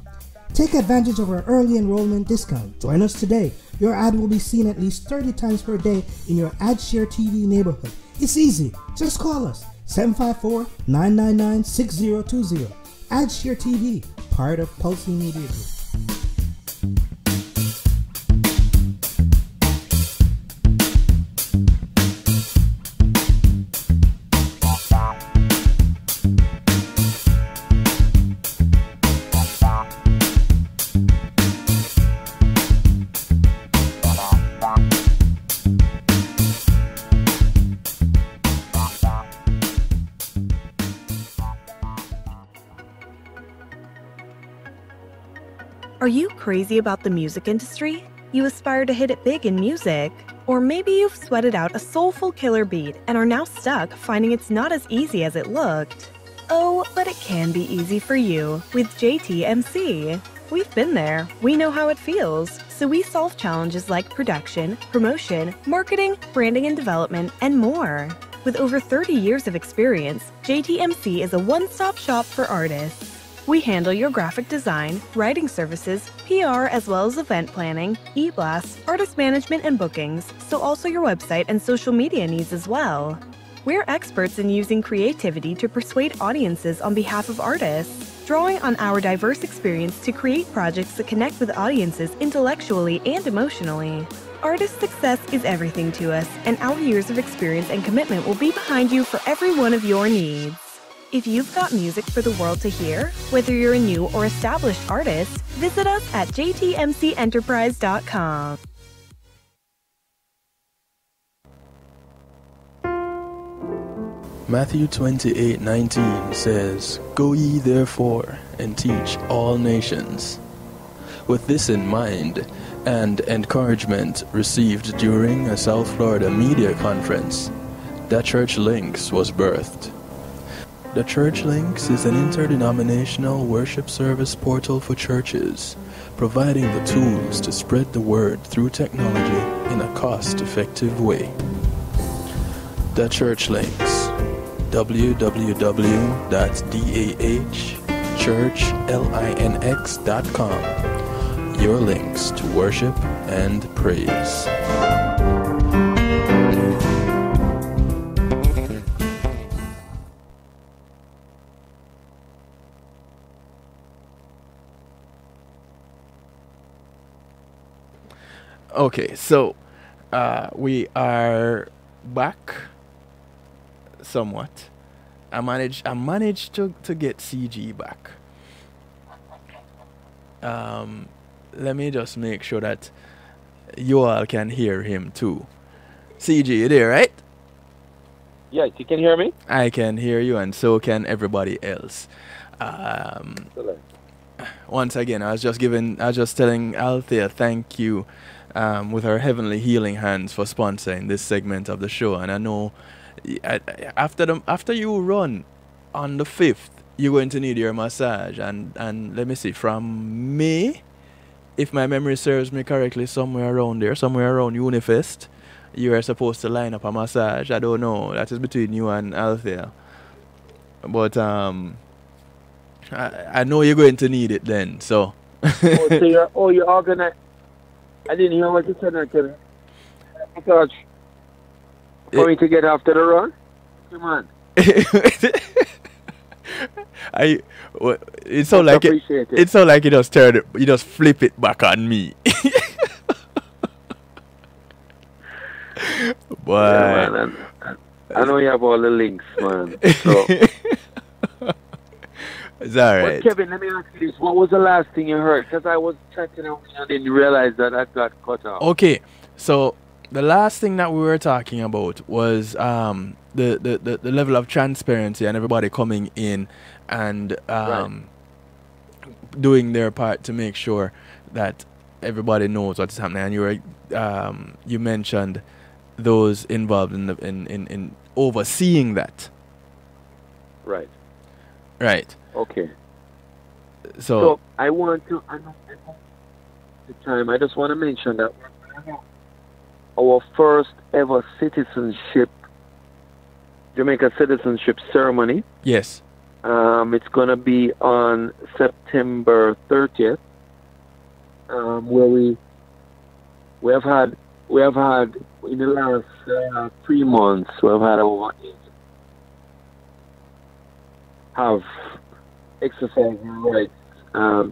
Take advantage of our early enrollment discount. Join us today. Your ad will be seen at least 30 times per day in your AdShare TV neighborhood. It's easy. Just call us 754-999-6020. AdShare TV, part of Pulse Media Group. Are you crazy about the music industry? You aspire to hit it big in music? Or maybe you've sweated out a soulful killer beat and are now stuck finding it's not as easy as it looked. Oh, but it can be easy for you with JTMC. We've been there. We know how it feels. So we solve challenges like production, promotion, marketing, branding and development, and more. With over 30 years of experience, JTMC is a one-stop shop for artists. We handle your graphic design, writing services, PR, as well as event planning, e-blasts, artist management, and bookings, so also your website and social media needs as well. We're experts in using creativity to persuade audiences on behalf of artists, drawing on our diverse experience to create projects that connect with audiences intellectually and emotionally. Artist success is everything to us, and our years of experience and commitment will be behind you for every one of your needs. If you've got music for the world to hear, whether you're a new or established artist, visit us at jtmcenterprise.com. Matthew 28:19 says, "Go ye therefore and teach all nations." With this in mind, and encouragement received during a South Florida media conference, The Church Links was birthed. The Church Links is an interdenominational worship service portal for churches, providing the tools to spread the word through technology in a cost-effective way. The Church Links, www.dahchurchlinx.com, your links to worship and praise. Okay, so we are back somewhat. I managed to get CG back. Let me just make sure that you all can hear him too. CG, you there, right? Yes, you can hear me? I can hear you, and so can everybody else. Once again, I was just telling Althea thank you with her heavenly healing hands for sponsoring this segment of the show. And I know after you run on the 5th, you're going to need your massage. And let me see, from May, if my memory serves me correctly, somewhere around Unifest, you are supposed to line up a massage. I don't know. That is between you and Althea. But I know you're going to need it then. So. You're organized. I didn't hear what you said. For me to get after the run? Come on. It's so like you just you just flip it back on me. Boy. Yeah, man, I know you have all the links, man. So. It's alright. But Kevin, let me ask you this. What was the last thing you heard? Because I was chatting and I didn't realize that I got cut off. Okay, so the last thing that we were talking about was the level of transparency and everybody coming in and doing their part to make sure that everybody knows what's happening. And you mentioned those involved in overseeing that. Right. Right. Okay. So I want to. I know the time. I just want to mention that our first ever Jamaica citizenship ceremony. Yes. It's gonna be on September 30th. Where we have had in the last 3 months we have had over 8 have exercised their rights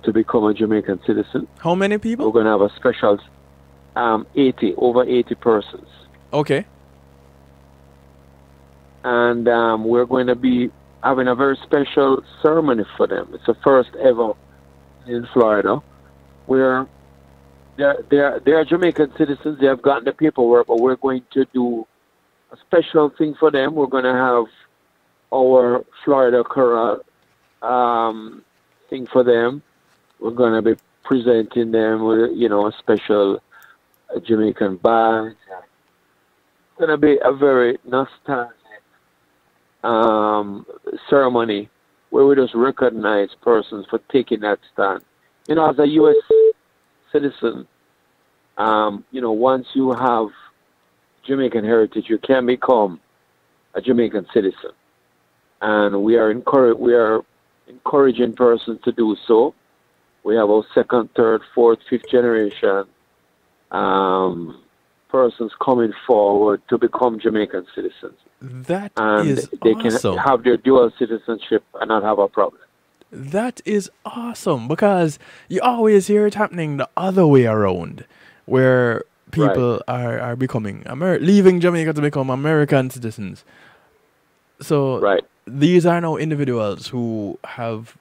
to become a Jamaican citizen. How many people? We're going to have a special over 80 persons. Okay. And we're going to be having a very special ceremony for them. It's the first ever in Florida, where they're Jamaican citizens. They have gotten the paperwork, but we're going to do a special thing for them. We're going to have our Florida Chorale thing for them. We're going to be presenting them with, a special Jamaican band. It's going to be a very nostalgic ceremony where we just recognize persons for taking that stand. As a U.S. citizen, once you have Jamaican heritage, you can become a Jamaican citizen, and we are encouraging persons to do so. We have our second, third, fourth, fifth generation persons coming forward to become Jamaican citizens. That and is they awesome. can have their dual citizenship and not have a problem. That is awesome, because you always hear it happening the other way around, where people are becoming leaving Jamaica to become American citizens. So these are now individuals who have,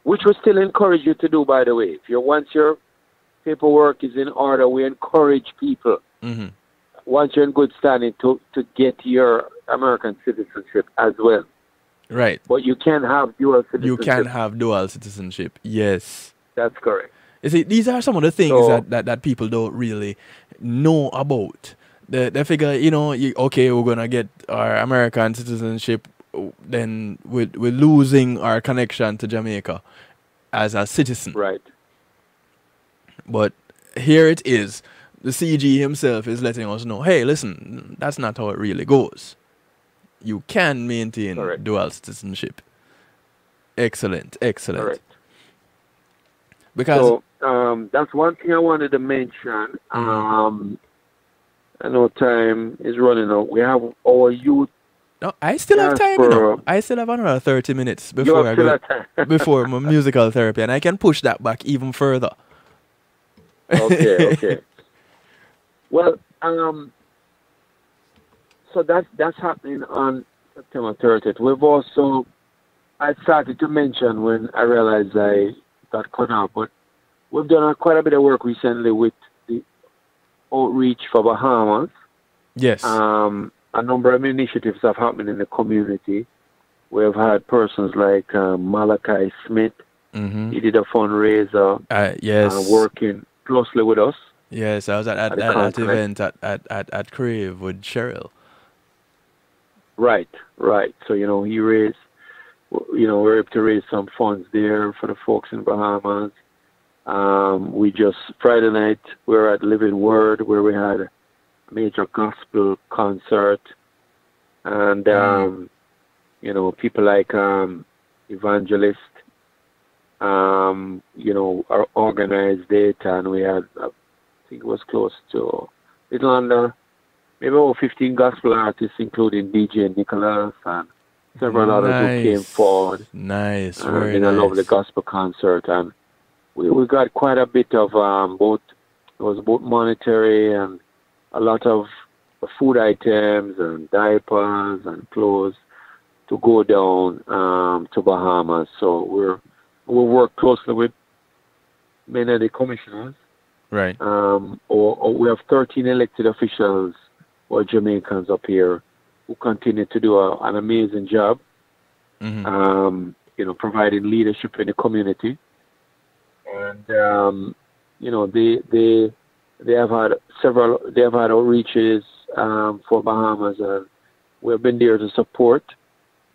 which we still encourage you to do, by the way. If once your paperwork is in order, we encourage people, once you're in good standing, to get your American citizenship as well. Right. But you can have dual citizenship. You can have dual citizenship. Yes. That's correct. You see, these are some of the things that people don't really know about. They figure, okay, we're going to get our American citizenship, then we're losing our connection to Jamaica as a citizen. Right. But here it is. The CG himself is letting us know, hey, listen, that's not how it really goes. You can maintain dual citizenship. Excellent, excellent. Correct. Because that's one thing I wanted to mention. I know time is running out. We have our youth. No, I still have time. I still have another 30 minutes before I go before my musical therapy, and I can push that back even further. Okay. Well, so that's happening on September 30th. We've also, I started to mention when I realized I got cut out, but we've done quite a bit of work recently with the outreach for Bahamas. Yes. A number of initiatives have happened in the community. We've had persons like Malachi Smith. He did a fundraiser. Yes. Working closely with us. Yes, I was at that event at Crave with Cheryl. Right. So, he raised, we were able to raise some funds there for the folks in Bahamas. We just, Friday night, we were at Living Word, where we had a major gospel concert. And, people like Evangelist, organized it, and we had, I think it was close to little under, maybe over 15 gospel artists, including DJ Nicholas and several others who came forward. Nice, very nice. A lovely gospel concert, and we got quite a bit of both monetary and a lot of food items and diapers and clothes to go down to Bahamas. So we work closely with many of the commissioners. Right. Or we have 13 elected officials or Jamaicans up here who continue to do an amazing job. Providing leadership in the community. And they have had outreaches for Bahamas, and we've been there to support.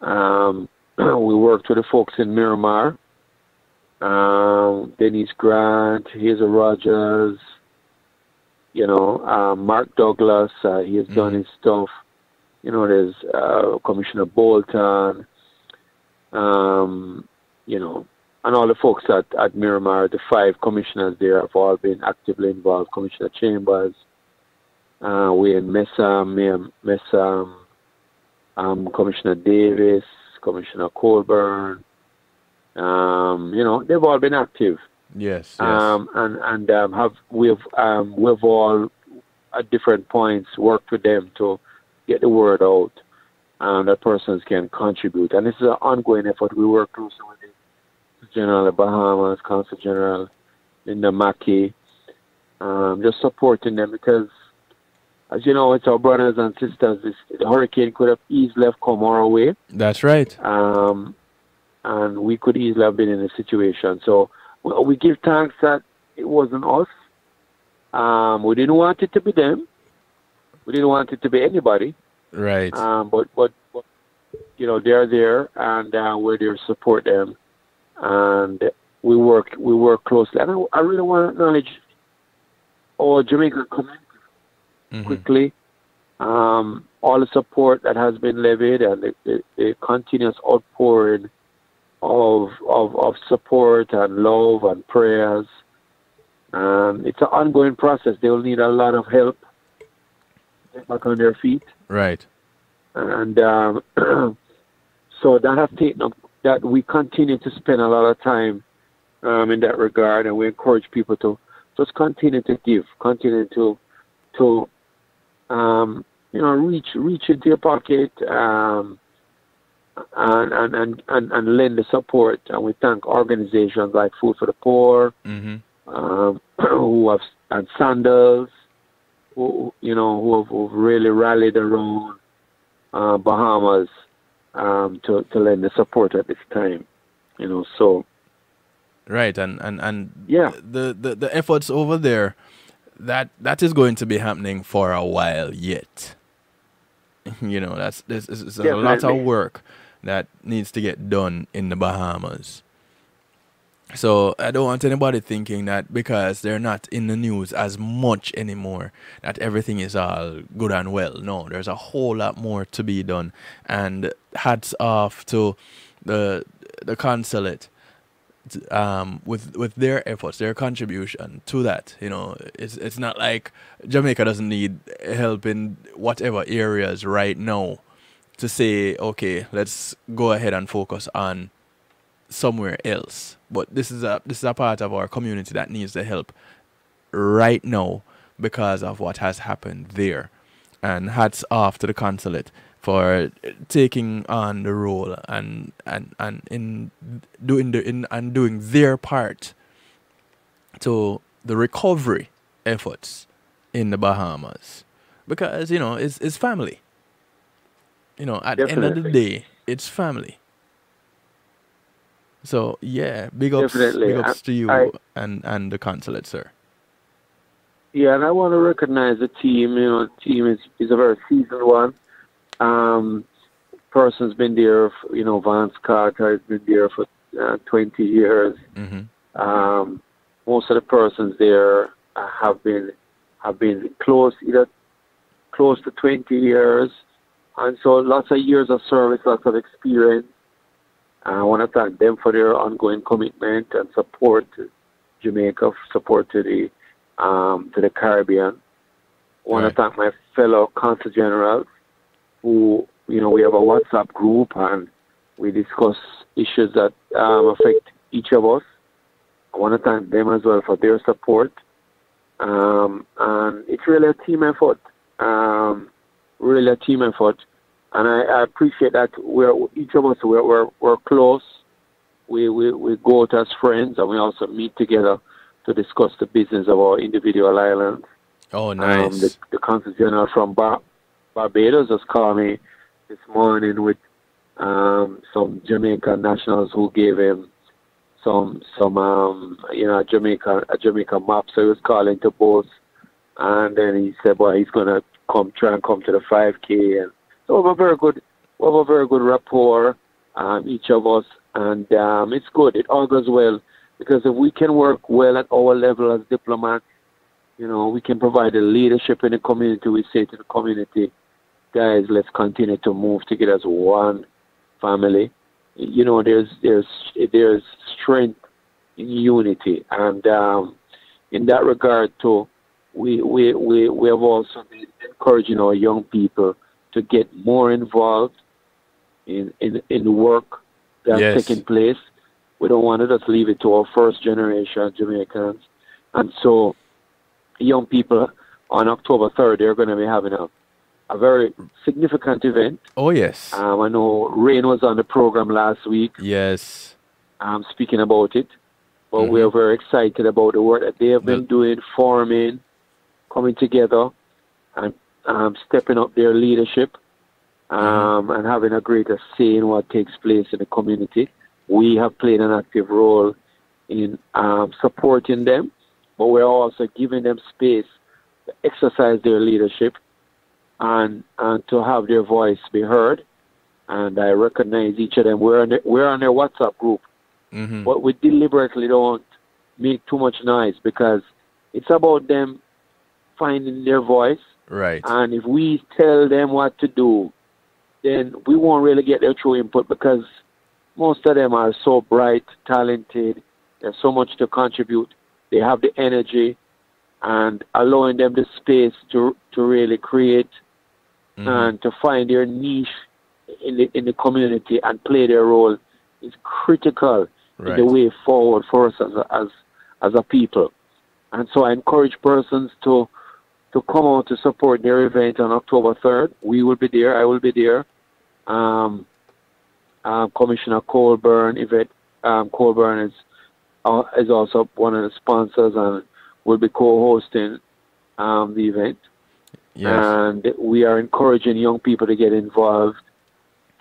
We worked with the folks in Miramar. Denise Grant, Hazel Rogers, Mark Douglas, he has done his stuff. There's Commissioner Bolton, and all the folks at Miramar, the 5 commissioners there have all been actively involved. Commissioner Chambers, Wayne Mesa, Commissioner Davis, Commissioner Colburn. They've all been active. Yes. We've all at different points worked with them to get the word out, that persons can contribute. And this is an ongoing effort. We work closely with the General of Bahamas, Consul General Linda Mackey, just supporting them, because, as you know, it's our brothers and sisters. The hurricane could have easily have come our way. That's right. And we could easily have been in a situation. So we give thanks that it wasn't us. We didn't want it to be them. We didn't want it to be anybody. Right. But you know, they're there, and we're there to support them, and we work closely. And I really want to acknowledge all Jamaican community quickly. All the support that has been levied, and the continuous outpouring of support and love and prayers. It's an ongoing process. They will need a lot of help to get back on their feet. Right. And so that has taken up that we continue to spend a lot of time in that regard, and we encourage people to just continue to give, continue to you know, reach into your pocket and lend the support. And we thank organizations like Food for the Poor, who have, and Sandals, who have really rallied around Bahamas to lend the support at this time. You know, so right, and yeah, the efforts over there, that is going to be happening for a while yet. You know, there's a lot of work that needs to get done in the Bahamas. So I don't want anybody thinking that because they're not in the news as much anymore, that everything is all good and well. No, there's a whole lot more to be done. And hats off to the Consulate with their efforts, their contribution to that. You know, it's not like Jamaica doesn't need help in whatever areas right now to say, okay, let's go ahead and focus on somewhere else. But this is a part of our community that needs the help right now because of what has happened there. And hats off to the Consulate for taking on the role and in doing their part to the recovery efforts in the Bahamas, because you know it's family. You know, at the end of the day, it's family. So yeah, big ups to you and the Consulate, sir. Yeah, and I want to recognize the team. You know, the team is a very seasoned one. Person's been there, you know, Vance Carter has been there for 20 years. Most of the persons there have been close to 20 years, and so lots of years of service, lots of experience. I want to thank them for their ongoing commitment and support to Jamaica, support to the Caribbean. I want to thank my fellow Consul Generals, who, you know, we have a WhatsApp group and we discuss issues that affect each of us. I want to thank them as well for their support. And it's really a team effort. Really a team effort. And I appreciate that each of us we're close. We go out as friends, and we also meet together to discuss the business of our individual islands. Oh, nice. The Consul General from Barbados just called me this morning with some Jamaican nationals who gave him some you know, a Jamaica map. So he was calling to both, and then he said, well, he's gonna try and come to the 5K, and so we have a very good rapport, each of us, and it's good. It all goes well, because if we can work well at our level as diplomats, you know, we can provide the leadership in the community. We say to the community, guys, let's continue to move together as one family. You know, there's strength in unity, and in that regard too, we have also been encouraging our young people to get more involved in the work that's taking place. We don't want to just leave it to our first generation Jamaicans. And so young people on October 3rd, they're going to be having a very significant event. Oh, yes. I know Rain was on the program last week. Yes. Speaking about it. But we're very excited about the work that they have been doing, forming, coming together, and stepping up their leadership, and having a greater say in what takes place in the community. We have played an active role in supporting them but we're also giving them space to exercise their leadership and to have their voice be heard. And I recognize each of them. We're on their WhatsApp group, but we deliberately don't make too much noise because it's about them finding their voice. Right. And if we tell them what to do, then we won't really get their true input because most of them are so bright, talented. There's so much to contribute. They have the energy, and allowing them the space to really create and to find their niche in the community and play their role is critical in the way forward for us as a people. And so I encourage persons to come out to support their event on October 3rd. We will be there. I will be there. Commissioner Colburn Colburn is also one of the sponsors and will be co-hosting the event. Yes. And we are encouraging young people to get involved.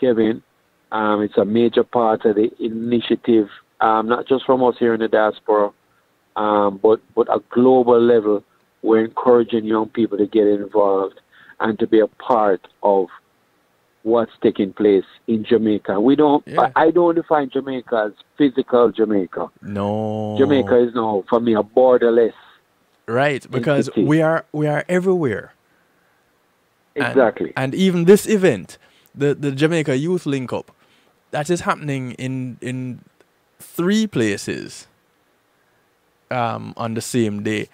Kevin, it's a major part of the initiative, not just from us here in the diaspora, but a global level. We're encouraging young people to get involved and to be a part of what's taking place in Jamaica. I don't define Jamaica as physical Jamaica. No. Jamaica is now, for me, a borderless. Right, because entity. we are everywhere. Exactly. And even this event, the Jamaica Youth Link Up, that is happening in 3 places on the same day.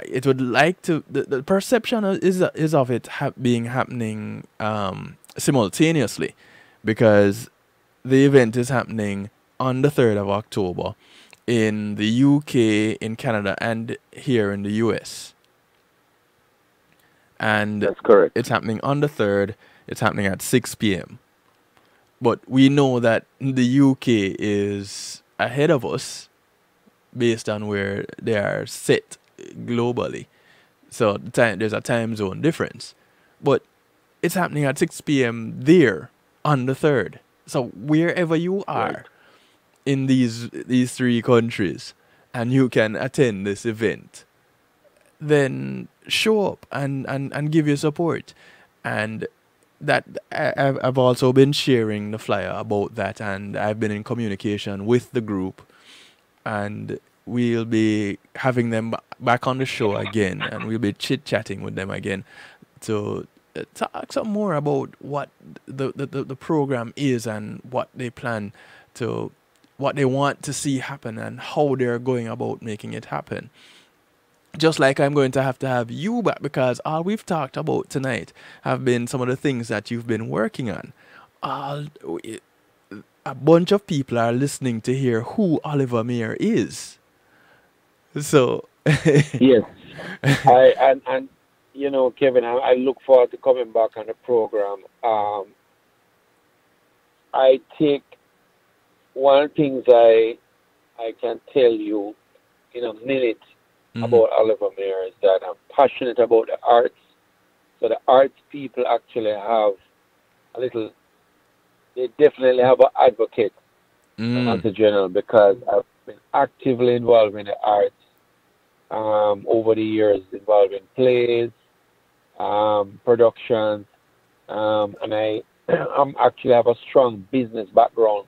It would like to the perception is of it happening simultaneously, because the event is happening on the 3rd of October in the UK, in Canada, and here in the US. And that's correct. It's happening on the 3rd. It's happening at 6 p.m. But we know that the UK is ahead of us based on where they are set globally. So there's a time zone difference. But it's happening at 6 p.m. there on the 3rd. So wherever you are in these 3 countries and you can attend this event, then show up and give your support. And that I've also been sharing the flyer about that, and I've been in communication with the group, and we'll be having them back on the show again, and we'll be chit-chatting with them again to talk some more about what the program is and what they plan to, what they want to see happen and how they're going about making it happen. Just like I'm going to have you back, because all we've talked about tonight have been some of the things that you've been working on. A bunch of people are listening to hear who Oliver Mair is. So yes, and you know, Kevin, I look forward to coming back on the program. I think one of the things I can tell you in a minute about Oliver Mair is that I'm passionate about the arts. So the arts people actually have they definitely have an advocate as a general, because I've been actively involved in the arts over the years, involved in plays, productions, and I actually have a strong business background.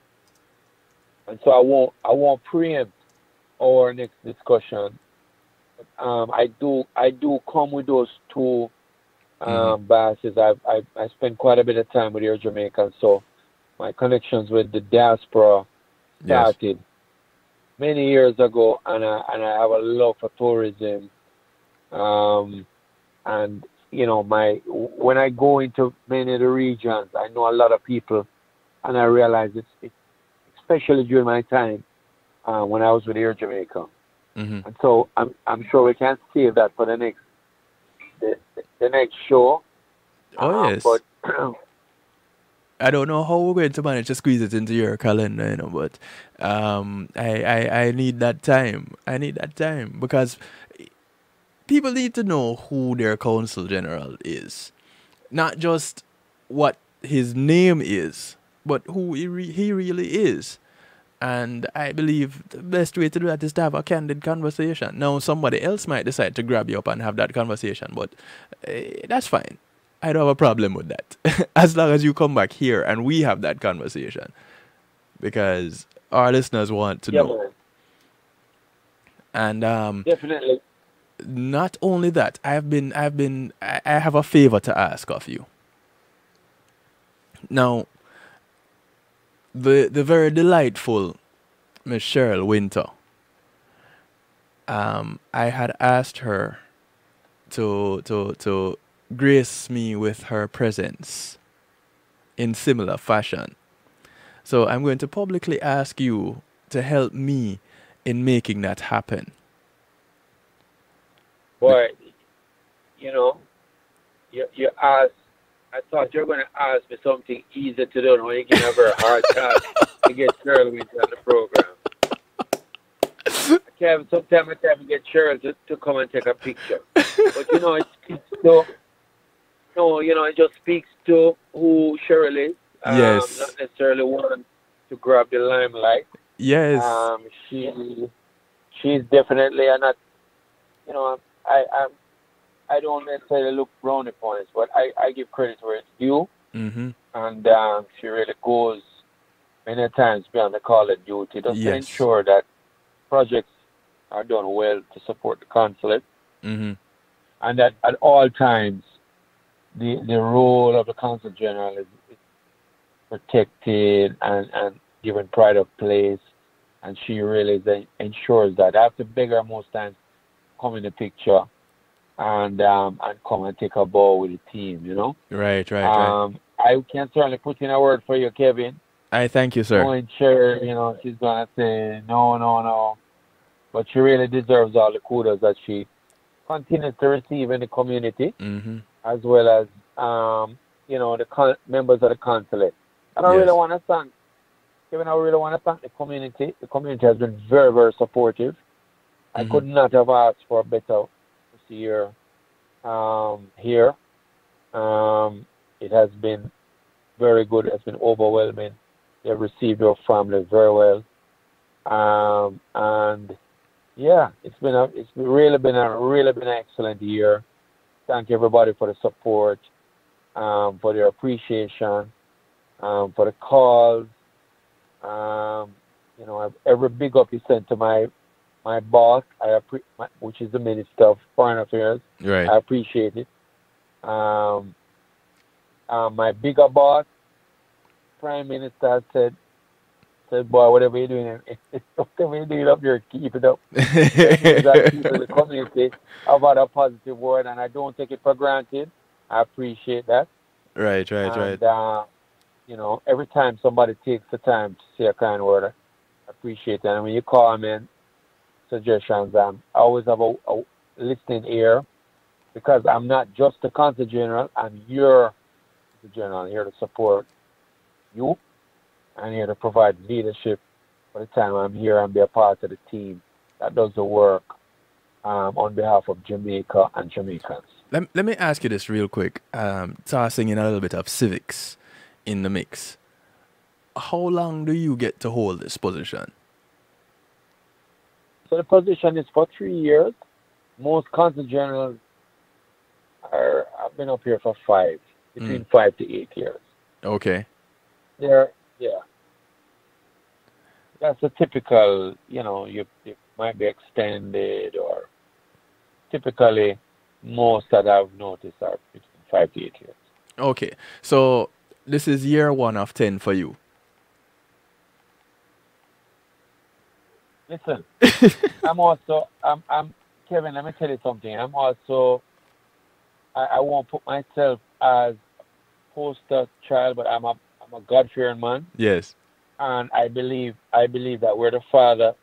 And so I won't preempt our next discussion. I do come with those 2 biases. I spend quite a bit of time with your Jamaicans, so my connections with the diaspora started many years ago, and I have a love for tourism. And you know, when I go into many of the regions, I know a lot of people, and I realize it's especially during my time when I was with Air Jamaica. And so I'm sure we can save that for the next show. Oh yes. But I don't know how we're going to manage to squeeze it into your calendar, you know, but I need that time. I need that time, because people need to know who their Consul General is. Not just what his name is, but who he really is. And I believe the best way to do that is to have a candid conversation. Now, somebody else might decide to grab you up and have that conversation, but that's fine. I don't have a problem with that. As long as you come back here and we have that conversation. Because our listeners want to know. Man. And Definitely. not only that, I have a favor to ask of you. Now, the very delightful Miss Cheryl Winter, I had asked her to grace me with her presence in similar fashion. So I'm going to publicly ask you to help me in making that happen. Boy, you asked. I thought you were going to ask me something easy to do. Now you give me a very hard task to get Cheryl Winter on the program. Sometimes I can't get Cheryl to come and take a picture. But it speaks to, it just speaks to who Cheryl is. Yes. Not necessarily want to grab the limelight. Yes. She's definitely not. I don't necessarily look brownie points, but I give credit where it's due. Mm-hmm. And she really goes many times beyond the call of duty just to ensure that projects are done well to support the consulate. Mm-hmm. And that at all times the role of the consul general is protected and given pride of place, and she really ensures that. I have to beg her most times come in the picture and come and take a bow with the team, Right. I can certainly put in a word for you, Kevin. I thank you, sir. Knowing Cher, she's gonna say no, but she really deserves all the kudos that she continues to receive in the community, mm-hmm. as well as the members of the consulate. And I really want to thank Kevin. I really want to thank the community. The community has been very, very supportive. I could not have asked for a better year here. It has been very good. It has been overwhelming. They've received your family very well, and it's really been an excellent year. Thank everybody for the support, for their appreciation, for the calls. Every big up you sent to my boss, which is the Minister of Foreign Affairs. Right. I appreciate it. My bigger boss, Prime Minister, said, boy, whatever you're doing up here, keep it up. That people in the community have had a positive word, and I don't take it for granted. I appreciate that. Right. Every time somebody takes the time to say a kind word, I appreciate that. And when you call me and suggestions, I always have a listening ear, because I'm not just the Consul General, I'm your General. I'm here to support you. I'm here to provide leadership for the time I'm here and be a part of the team that does the work on behalf of Jamaica and Jamaicans. Let me ask you this real quick, tossing in a little bit of civics in the mix. How long do you get to hold this position? So the position is for 3 years. Most Consul Generals have been up here for 5, between 5 to 8 years. Okay. That's a typical, you might be extended, or typically most that I've noticed are between 5 to 8 years. Okay. So this is year 1 of 10 for you. Listen, I'm Kevin, let me tell you something. I'm also, I won't put myself as poster child, but I'm a God-fearing man. Yes. And I believe that where the Father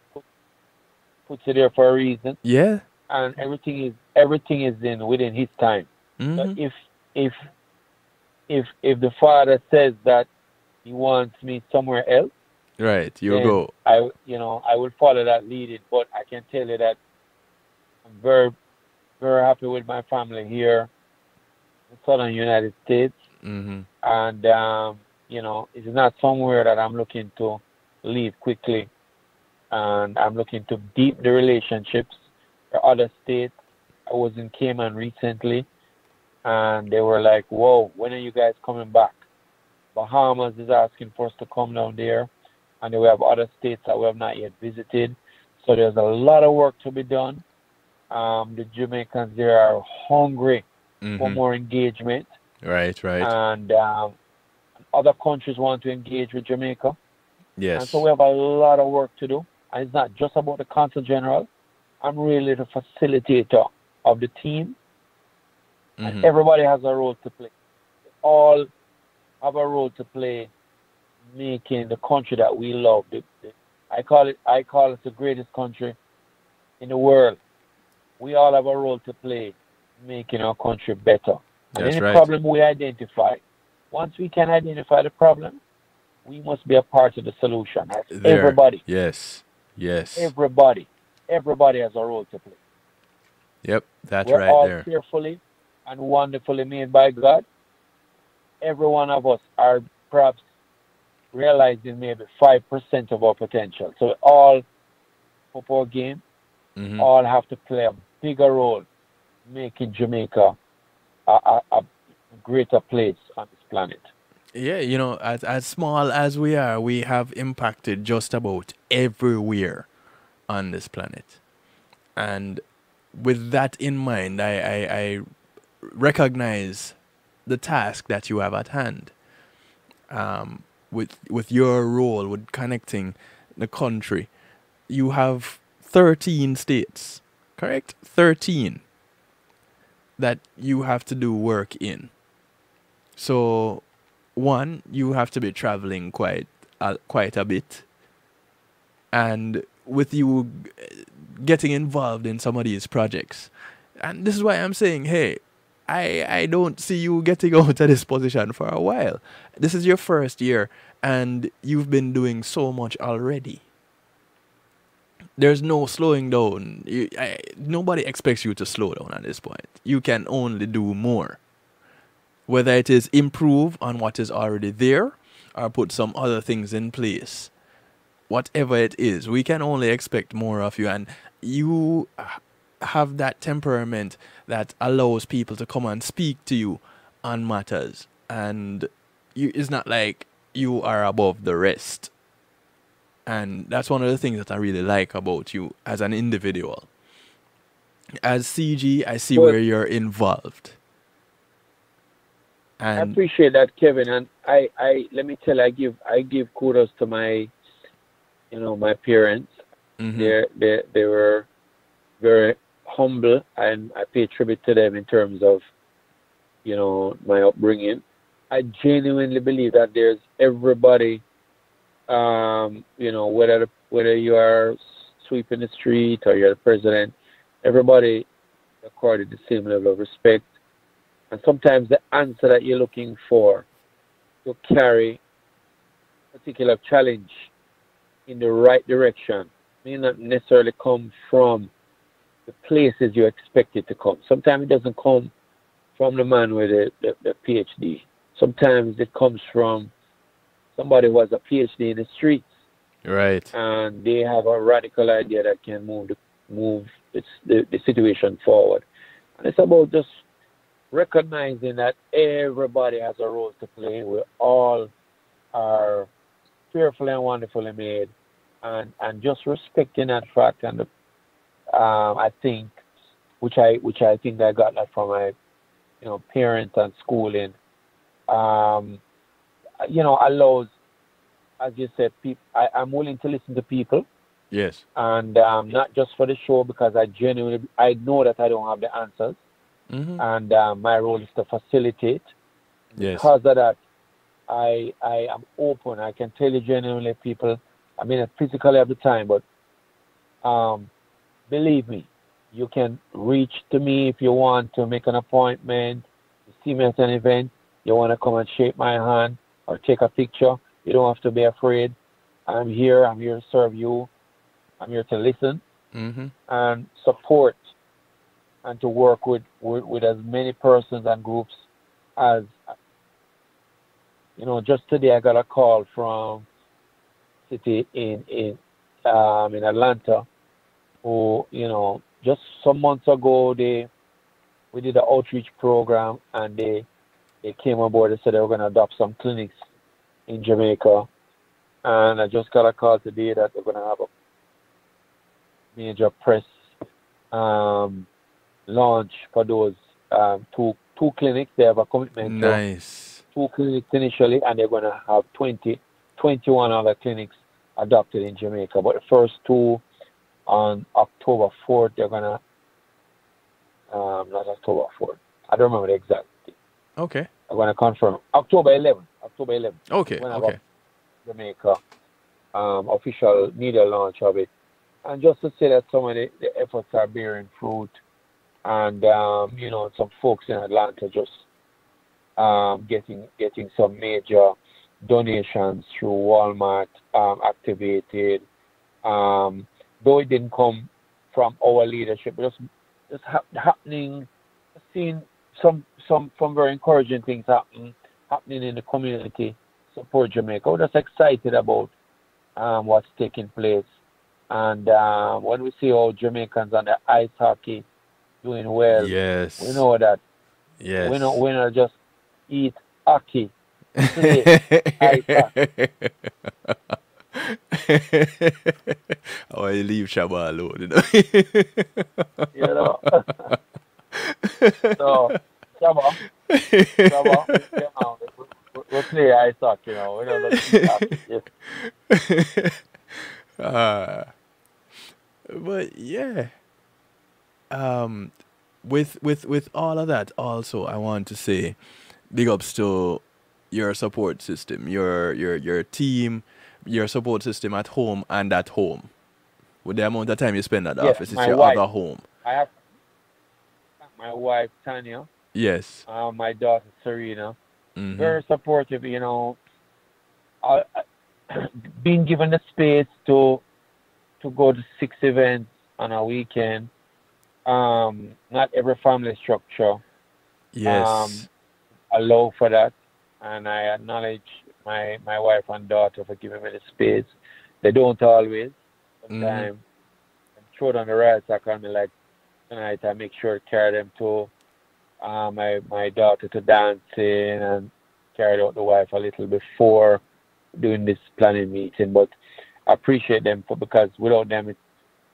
puts it there for a reason. Yeah. And everything is within His time. Mm-hmm. So if the Father says that He wants me somewhere else, right, you'll go. I will follow that leading. But I can tell you that I'm very, very happy with my family here in the southern United States. Mm-hmm. And it's not somewhere that I'm looking to leave quickly, and I'm looking to deepen the relationships. There are other states. I was in Cayman recently, and they were like, "Whoa, when are you guys coming back?" Bahamas is asking for us to come down there, and we have other states that we have not yet visited. So there's a lot of work to be done. The Jamaicans there are hungry for Mm-hmm. more engagement, Right, right. and other countries want to engage with Jamaica. And so Yes. we have a lot of work to do. And it's not just about the Consul General. I'm really the facilitator of the team, and Mm-hmm. everybody has a role to play. All have a role to play making the country that we love. I call it the greatest country in the world. We all have a role to play making our country better. And That's any right. problem we identify, once we can identify the problem, we must be a part of the solution. That's There. everybody. Yes. Yes. Everybody. Everybody has a role to play. Yep. That's We're right all there. fearfully and wonderfully made by God. Every one of us are perhaps realizing maybe 5% of our potential. So all football game, Mm-hmm. all have to play a bigger role making Jamaica a greater place on this planet. Yeah, as small as we are, we have impacted just about everywhere on this planet. And with that in mind, I recognize the task that you have at hand. With your role with connecting the country, you have 13 states, correct? 13 that you have to do work in. So, one, you have to be traveling quite a bit, and with you getting involved in some of these projects, and this is why I'm saying, hey, I don't see you getting out of this position for a while. This is your first year, and you've been doing so much already. There's no slowing down. Nobody expects you to slow down at this point. You can only do more. Whether it is improve on what is already there or put some other things in place. Whatever it is, we can only expect more of you. And you have that temperament that allows people to come and speak to you on matters. And it's not like you are above the rest. And that's one of the things that I really like about you as an individual. As CG, I see But where you're involved. I And appreciate that, Kevin, and I let me tell you, I give kudos to my my parents. mm-hmm, They were very humble, and I pay tribute to them in terms of my upbringing. I genuinely believe that there's everybody, whether you are sweeping the street or you're the president, everybody accorded the same level of respect. And sometimes the answer that you're looking for to carry a particular challenge in the right direction may not necessarily come from the places you expect it to come. Sometimes it doesn't come from the man with the PhD. Sometimes it comes from somebody who has a PhD in the streets, right. and they have a radical idea that can move the situation forward. And it's about just recognizing that everybody has a role to play. We all are fearfully and wonderfully made, and just respecting that fact. And I think, which I think I got that from my parents and schooling. Allows, as you said, I'm willing to listen to people, Yes. and not just for the show, because I know that I don't have the answers, Mm-hmm. and my role is to facilitate. Yes. Because of that, I am open. I can tell you genuinely, people. I mean, physically at the time, but believe me, you can reach to me if you want to make an appointment. You see me at an event. You want to come and shake my hand or take a picture. You don't have to be afraid. I'm here. I'm here to serve you. I'm here to listen Mm-hmm. and support, and to work with as many persons and groups as. Just today I got a call from University in Atlanta, who, just some months ago we did an outreach program, and they came on board. They said they were going to adopt some clinics in Jamaica, and I just got a call today that they're going to have a major press launch for those two clinics. They have a commitment Nice. to 2 clinics initially, and they're going to have 21 other clinics adopted in Jamaica. But the first 2 on October 4th, they're going to, not October 4th, I don't remember the exact date. Okay. I'm going to confirm. October 11th. Okay. Okay. Jamaica official media launch of it. And just to say that some of the efforts are bearing fruit, and some folks in Atlanta just getting some major donations through Walmart activated. Though it didn't come from our leadership, just happening, seeing some very encouraging things happening in the community. Support Jamaica. We're just excited about what's taking place. And when we see all Jamaicans on the ice hockey doing well, Yes. we know that Yes. we don't just eat hockey, play ice hockey. Oh, you leave Shabba alone, So, Shabba, we play ice hockey, we don't just eat hockey. But yeah, with all of that, also I want to say, big ups to your support system, your team, your support system at home and at home. With the amount of time you spend at the office, it's your other home. I have my wife Tanya. Yes. My daughter Serena. Mm-hmm. Very supportive. Being given the space to go to 6 events on a weekend. Not every family structure allow for that, and I acknowledge my wife and daughter for giving me the space. They don't always. Sometimes I'm thrown on the right side, and like tonight I make sure to carry them to my daughter to dancing, and carried out the wife a little before doing this planning meeting. But I appreciate them because without them, it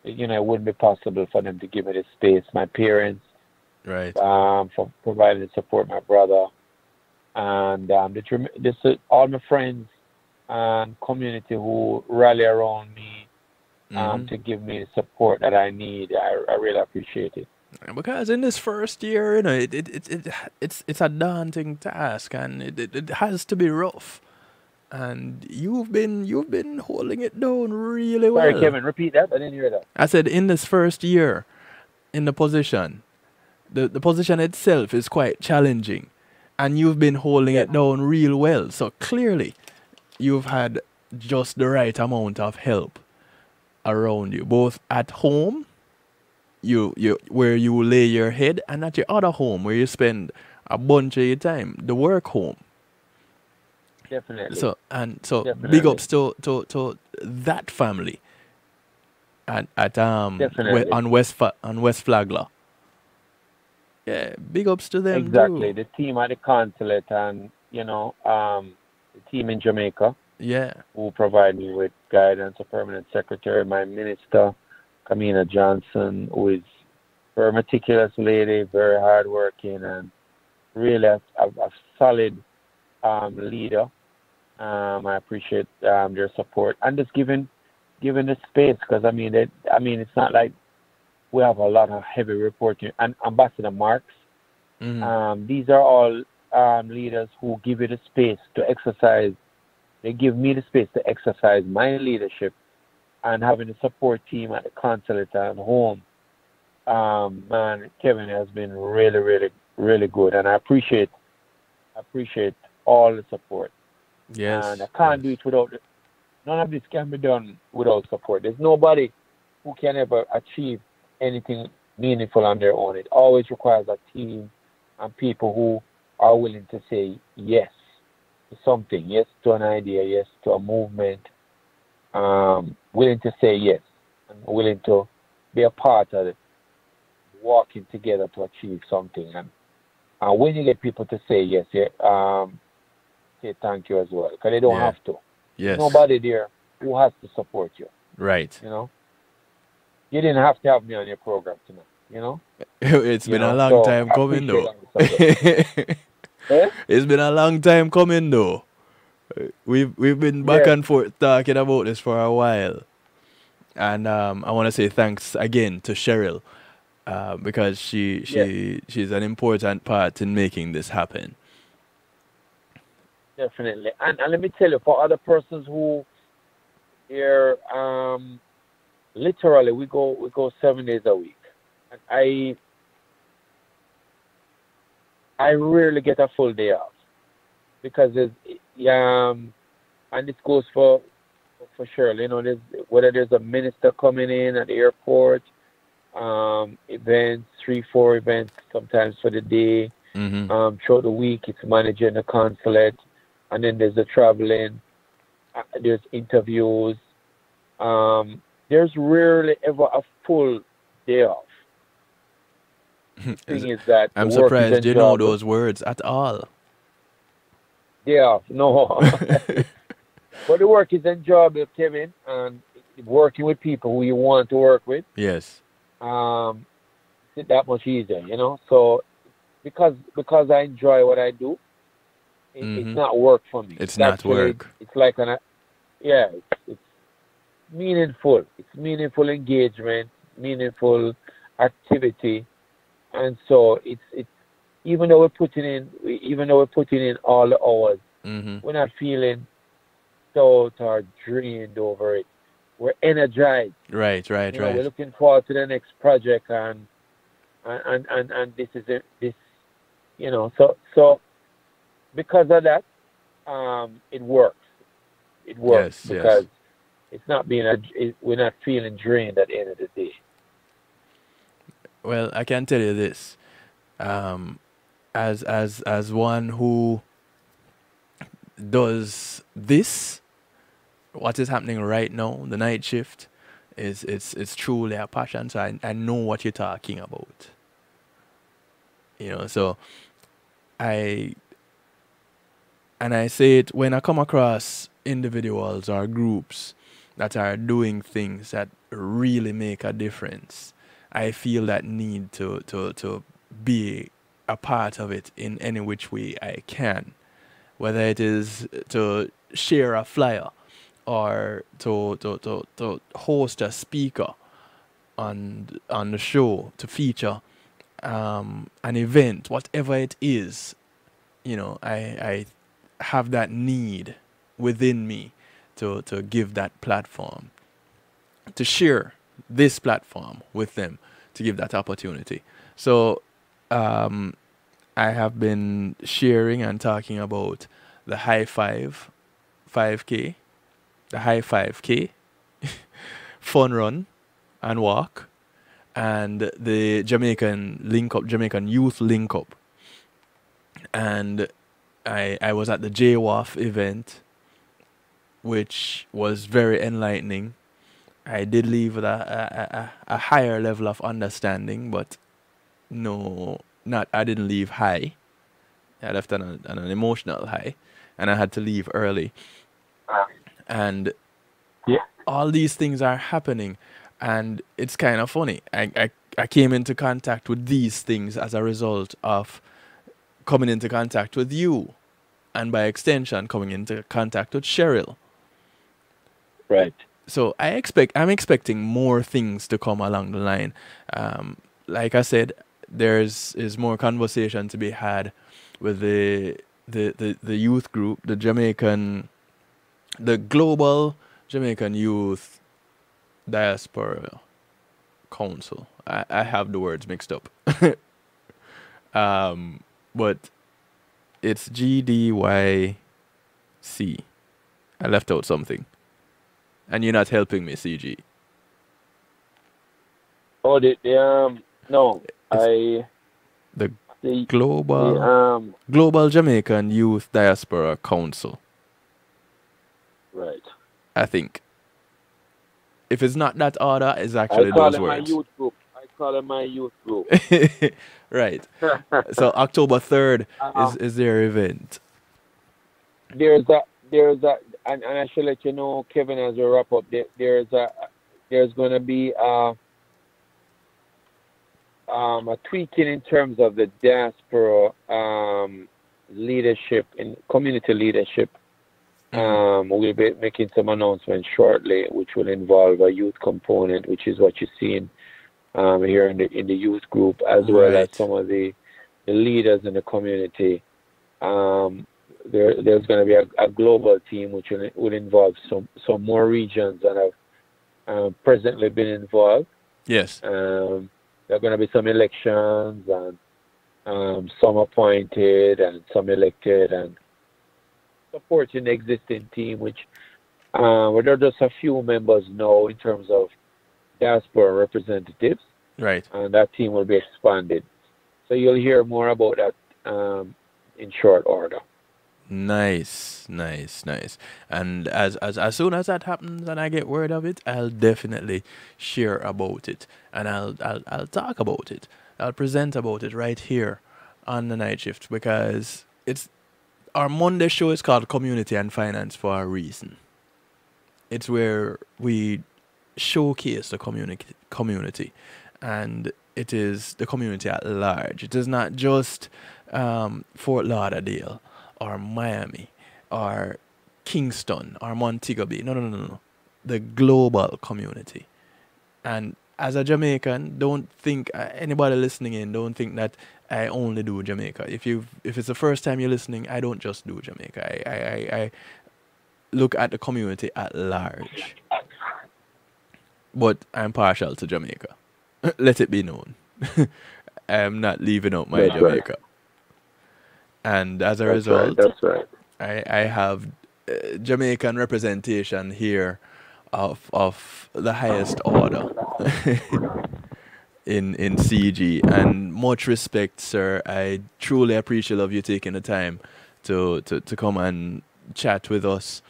wouldn't be possible for them to give me the space. My parents, right, for providing the support, my brother, and all my friends and community who rally around me to give me the support that I need. I really appreciate it. Because in this first year, it's a daunting task, and it has to be rough. And you've been holding it down really well. Sorry, Kevin, repeat that. I didn't hear that. I said in this first year in the position, the position itself is quite challenging, and you've been holding it down real well. So clearly, you've had just the right amount of help around you, both at home, you where you lay your head, and at your other home where you spend a bunch of your time, the work home. Definitely. So Definitely. big ups to that family at on West Flagler. Yeah, big ups to them. Exactly. Too. The team at the Consulate, and the team in Jamaica. Yeah. Who provide me with guidance, a permanent secretary, my minister, Kamina Johnson, who is a very meticulous lady, very hardworking, and really a solid leader. I appreciate their support and just giving the space, because it's not like we have a lot of heavy reporting. And Ambassador Marks, these are all leaders who give you the space to exercise. They give me the space to exercise my leadership, and having a support team at the Consulate and home. Man, Kevin has been really, really, really good, and I appreciate all the support. Yes. And I can't do it without it. None of this can be done without support. There's nobody who can ever achieve anything meaningful on their own. It always requires a team and people who are willing to say yes to something, yes to an idea, yes to a movement. willing to say yes and willing to be a part of it, working together to achieve something. And when you get people to say yes, say thank you as well, because they don't have to. Yes. There's nobody there who has to support you. Right. You know, you didn't have to have me on your program tonight. You know, It's been a long time coming, though. It's been a long time coming, though. We've been back and forth talking about this for a while, and I want to say thanks again to Cheryl, because she's an important part in making this happen. Definitely, and let me tell you, for other persons who here, literally we go 7 days a week, and I rarely get a full day off, because and this goes for Cheryl. You know, whether there's a minister coming in at the airport, events, 3-4 events sometimes for the day. Throughout the week, it's managing the consulate, and then there's the traveling. There's interviews. There's rarely ever a full day off. The thing is that I'm surprised you know those words at all. Day off, no. But the work is enjoyable, Kevin, and working with people who you want to work with. Yes. It's that much easier, you know. So because I enjoy what I do, it's not work for me. It's not work. It's like it's meaningful. It's meaningful engagement, meaningful activity, and so it's even though we're putting in all the hours, we're not feeling so or drained over it. We're energized. Right. We're looking forward to the next project, and this is this, you know. So because of that, it works. It works because it's not we're not feeling drained at the end of the day. Well, I can tell you this, as one who does this, what is happening right now, the night shift, it's truly a passion. So I know what you're talking about. You know, so I say it when I come across individuals or groups that are doing things that really make a difference. I feel that need to be a part of it in any which way I can, whether it is to share a flyer or to host a speaker on the show, to feature an event, whatever it is. You know, I have that need within me to give that platform, to share this platform with them, to give that opportunity. So I have been sharing and talking about the High 5K, the High 5K, fun run and walk, and the Jamaican Youth Link Up. And I was at the JWAF event, which was very enlightening. I did leave with a higher level of understanding, but I didn't leave high. I left on an emotional high, and I had to leave early. And all these things are happening, and it's kind of funny. I came into contact with these things as a result of coming into contact with you, and by extension, coming into contact with Cheryl. Right. So I'm expecting more things to come along the line. Like I said, is more conversation to be had with the youth group, the global Jamaican Youth Diaspora Council. I have the words mixed up. But it's GDYC. I left out something. And you're not helping me, CG. Oh, no. The Global Jamaican Youth Diaspora Council. Right. I think. If it's not that order, it's I actually call those it my words. youth group. I call it my youth group. Right. So October 3rd um, is their event. there's a and I should let you know, Kevin, as we wrap up. There's going to be a tweaking in terms of the diaspora leadership and community leadership. We'll be making some announcements shortly, which will involve a youth component, which is what you're seeing here in the youth group, as well as Right. some of the leaders in the community. There's going to be a global team, which will involve some more regions that have presently been involved. Yes. There are going to be some elections, and some appointed and some elected, and supporting the existing team, which where there are just a few members now in terms of diaspora representatives, Right. and that team will be expanded. So you'll hear more about that in short order. Nice, nice, nice. And as soon as that happens and I get word of it, I'll definitely share about it, and I'll talk about it. I'll present about it right here on the night shift, because it's our Monday show is called Community and Finance for a reason. It's where we showcase the community, and it is the community at large. It is not just Fort Lauderdale or Miami or Kingston or Montego Bay. No. The global community. And as a Jamaican, don't think anybody listening in, don't think that I only do Jamaica. If it's the first time you're listening, I don't just do Jamaica. I look at the community at large. But I'm partial to Jamaica. Let it be known. I am not leaving out my That's right. Jamaica. And as a That's right. result, That's right. I have Jamaican representation here of the highest order in CG. And much respect, sir. I truly appreciate of you taking the time to come and chat with us.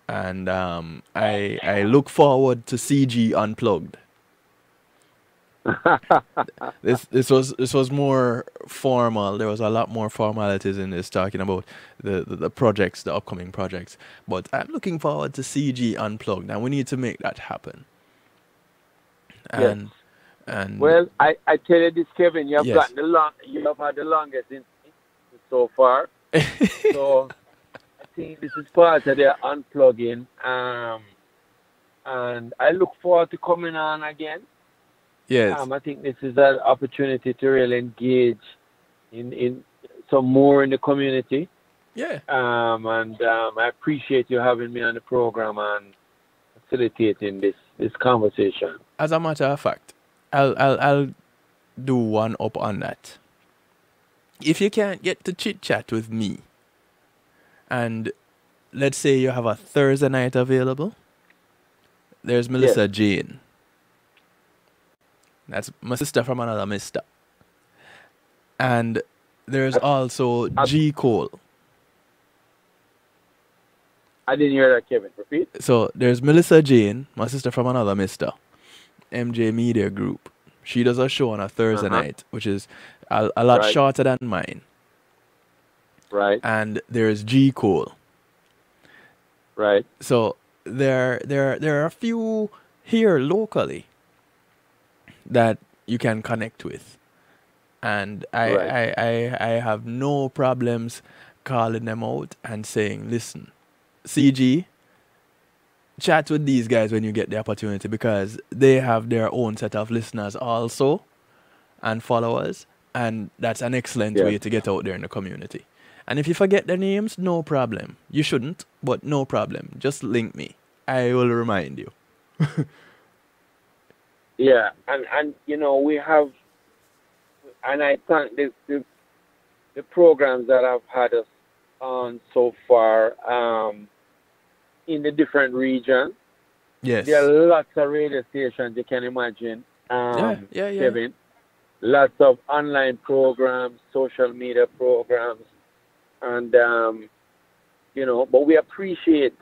And I look forward to CG Unplugged. This was more formal. There was a lot more formalities in this, talking about the projects, the upcoming projects. But I'm looking forward to CG Unplugged, and we need to make that happen. And well, I tell you this, Kevin, you have Yes. gotten you have had the longest in so far. So I think this is part of the unplugging, and I look forward to coming on again. Yes. I think this is an opportunity to really engage in some more in the community. Yeah. And I appreciate you having me on the program and facilitating this conversation. As a matter of fact, I'll do one up on that. If you can't get to chit chat with me, and let's say you have a Thursday night available, there's Melissa Jane. That's my sister from another mister. And there's also G. Cole. I didn't hear that, Kevin. Repeat. So there's Melissa Jane, my sister from another mister, MJ Media Group. She does a show on a Thursday night, which is a lot shorter than mine. Right. And there's G. Cole. Right. So there are a few here locally that you can connect with. And I have no problems calling them out and saying, listen, CG, chat with these guys when you get the opportunity, because they have their own set of listeners also and followers, and that's an excellent way to get out there in the community. And if you forget their names, no problem. You shouldn't, but no problem. Just link me. I will remind you. Yeah, and you know, we have, and I thank the programs that have had us on so far in the different regions. Yes. There are lots of radio stations, you can imagine, Kevin. Lots of online programs, social media programs, and, you know, but we appreciate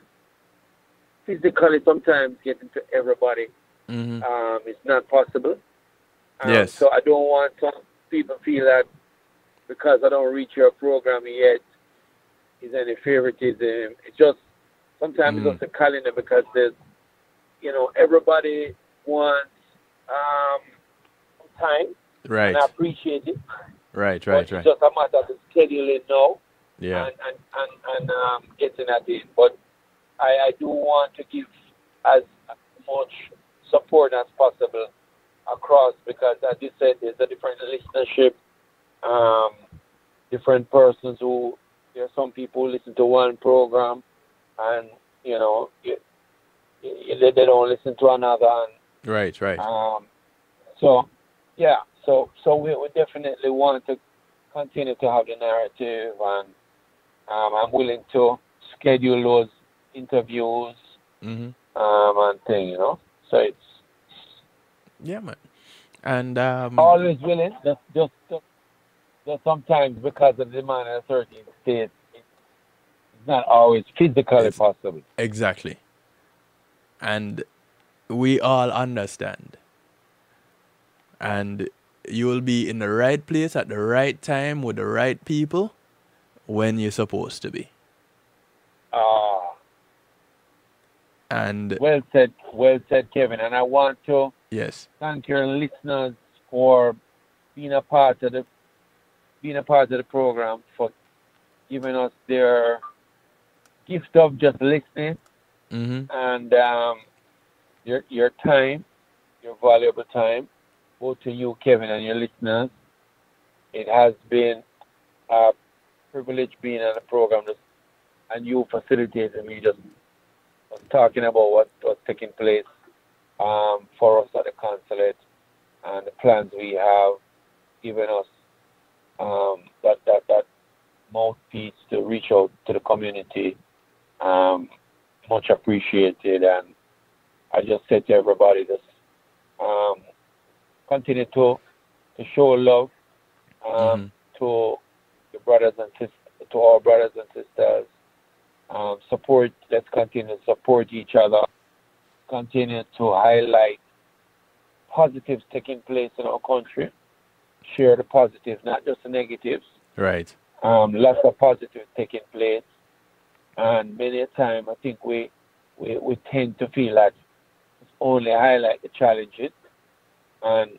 physically sometimes getting to everybody It's not possible. Yes. So I don't want some people feel that because I don't reach your program yet is any favoritism. It's just sometimes it's just a calendar because there's everybody wants time, Right. and I appreciate it. Right. But it's just a matter of scheduling now Yeah. and getting at it. But I do want to give as much support as possible across because, as you said, there's a different listenership, different persons who, there are some people who listen to one program and, they don't listen to another. And, Right. so we definitely want to continue to have the narrative, and I'm willing to schedule those interviews and thing, So it's Yeah, man. And always willing. Just sometimes because of the demand in a certain state, it's not always physically possible. Exactly. And we all understand. And you will be in the right place at the right time with the right people when you're supposed to be. And well said, Kevin. And I want to thank your listeners for being a part of the program, for giving us their gift of just listening and your time, your valuable time, both to you, Kevin, and your listeners. It has been a privilege being on the program, and you facilitating me just talking about what's taking place for us at the consulate and the plans we have, given us that mouthpiece to reach out to the community. Much appreciated, and I just said to everybody, just continue to show love to your brothers and sisters, to our brothers and sisters. Support. Let's continue to support each other. Continue to highlight positives taking place in our country. Share the positives, not just the negatives. Right. Lots of positives taking place, and many a time I think we tend to feel that it's only highlight the challenges, and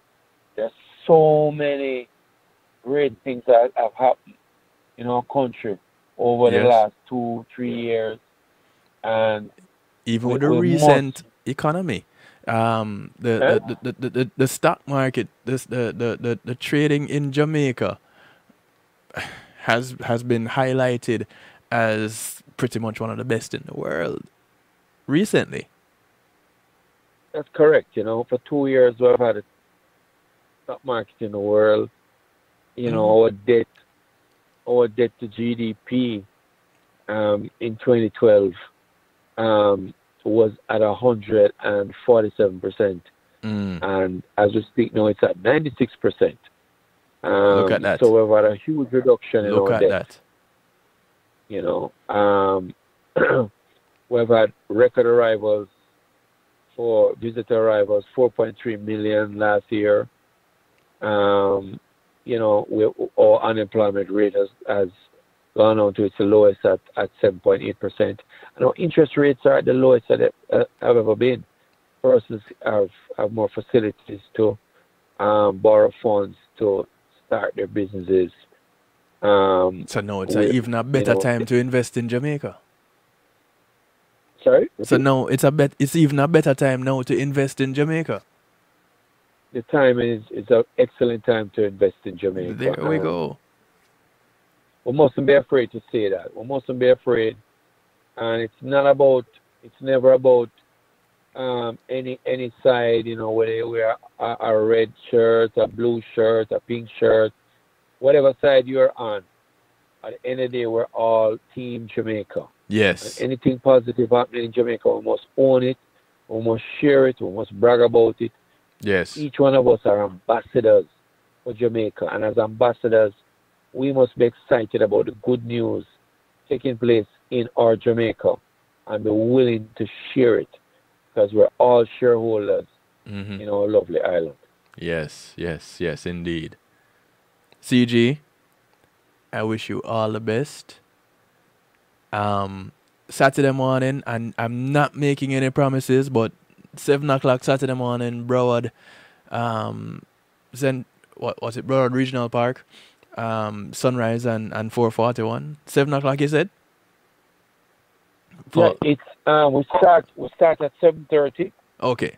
there's so many great things that have happened in our country over the last 2-3 years, and even with the recent economy, the stock market, the trading in Jamaica has been highlighted as pretty much one of the best in the world recently. That's correct. For 2 years we've had a stock market in the world. Our debt to GDP in 2012 was at 147%, and as we speak now, it's at 96%. Look at that. So we've had a huge reduction in our debt. We've had record arrivals for visitor arrivals, 4.3 million last year. Our unemployment rate has gone on to its lowest at 7.8%. And our interest rates are at the lowest that have ever been. Persons have more facilities to borrow funds to start their businesses. So now it's even a better time to invest in Jamaica. Sorry? So now it's even a better time now to invest in Jamaica. The time is an excellent time to invest in Jamaica. There we go. We mustn't be afraid to say that. We mustn't be afraid. And it's never about any side, whether you wear a red shirt, a blue shirt, a pink shirt, whatever side you're on. At the end of the day, we're all Team Jamaica. Yes. And anything positive happening in Jamaica, we must own it, we must share it, we must brag about it. Yes. Each one of us are ambassadors for Jamaica, and as ambassadors, we must be excited about the good news taking place in our Jamaica and be willing to share it, because we're all shareholders Mm-hmm. in our lovely island. Yes, yes, yes, indeed. CG, I wish you all the best. Saturday morning, and I'm not making any promises, but 7 o'clock Saturday morning, Broward, um, what was it, Broward Regional Park, sunrise and 441. 7 o'clock, you said? Yeah, For it's we start at 7:30. okay,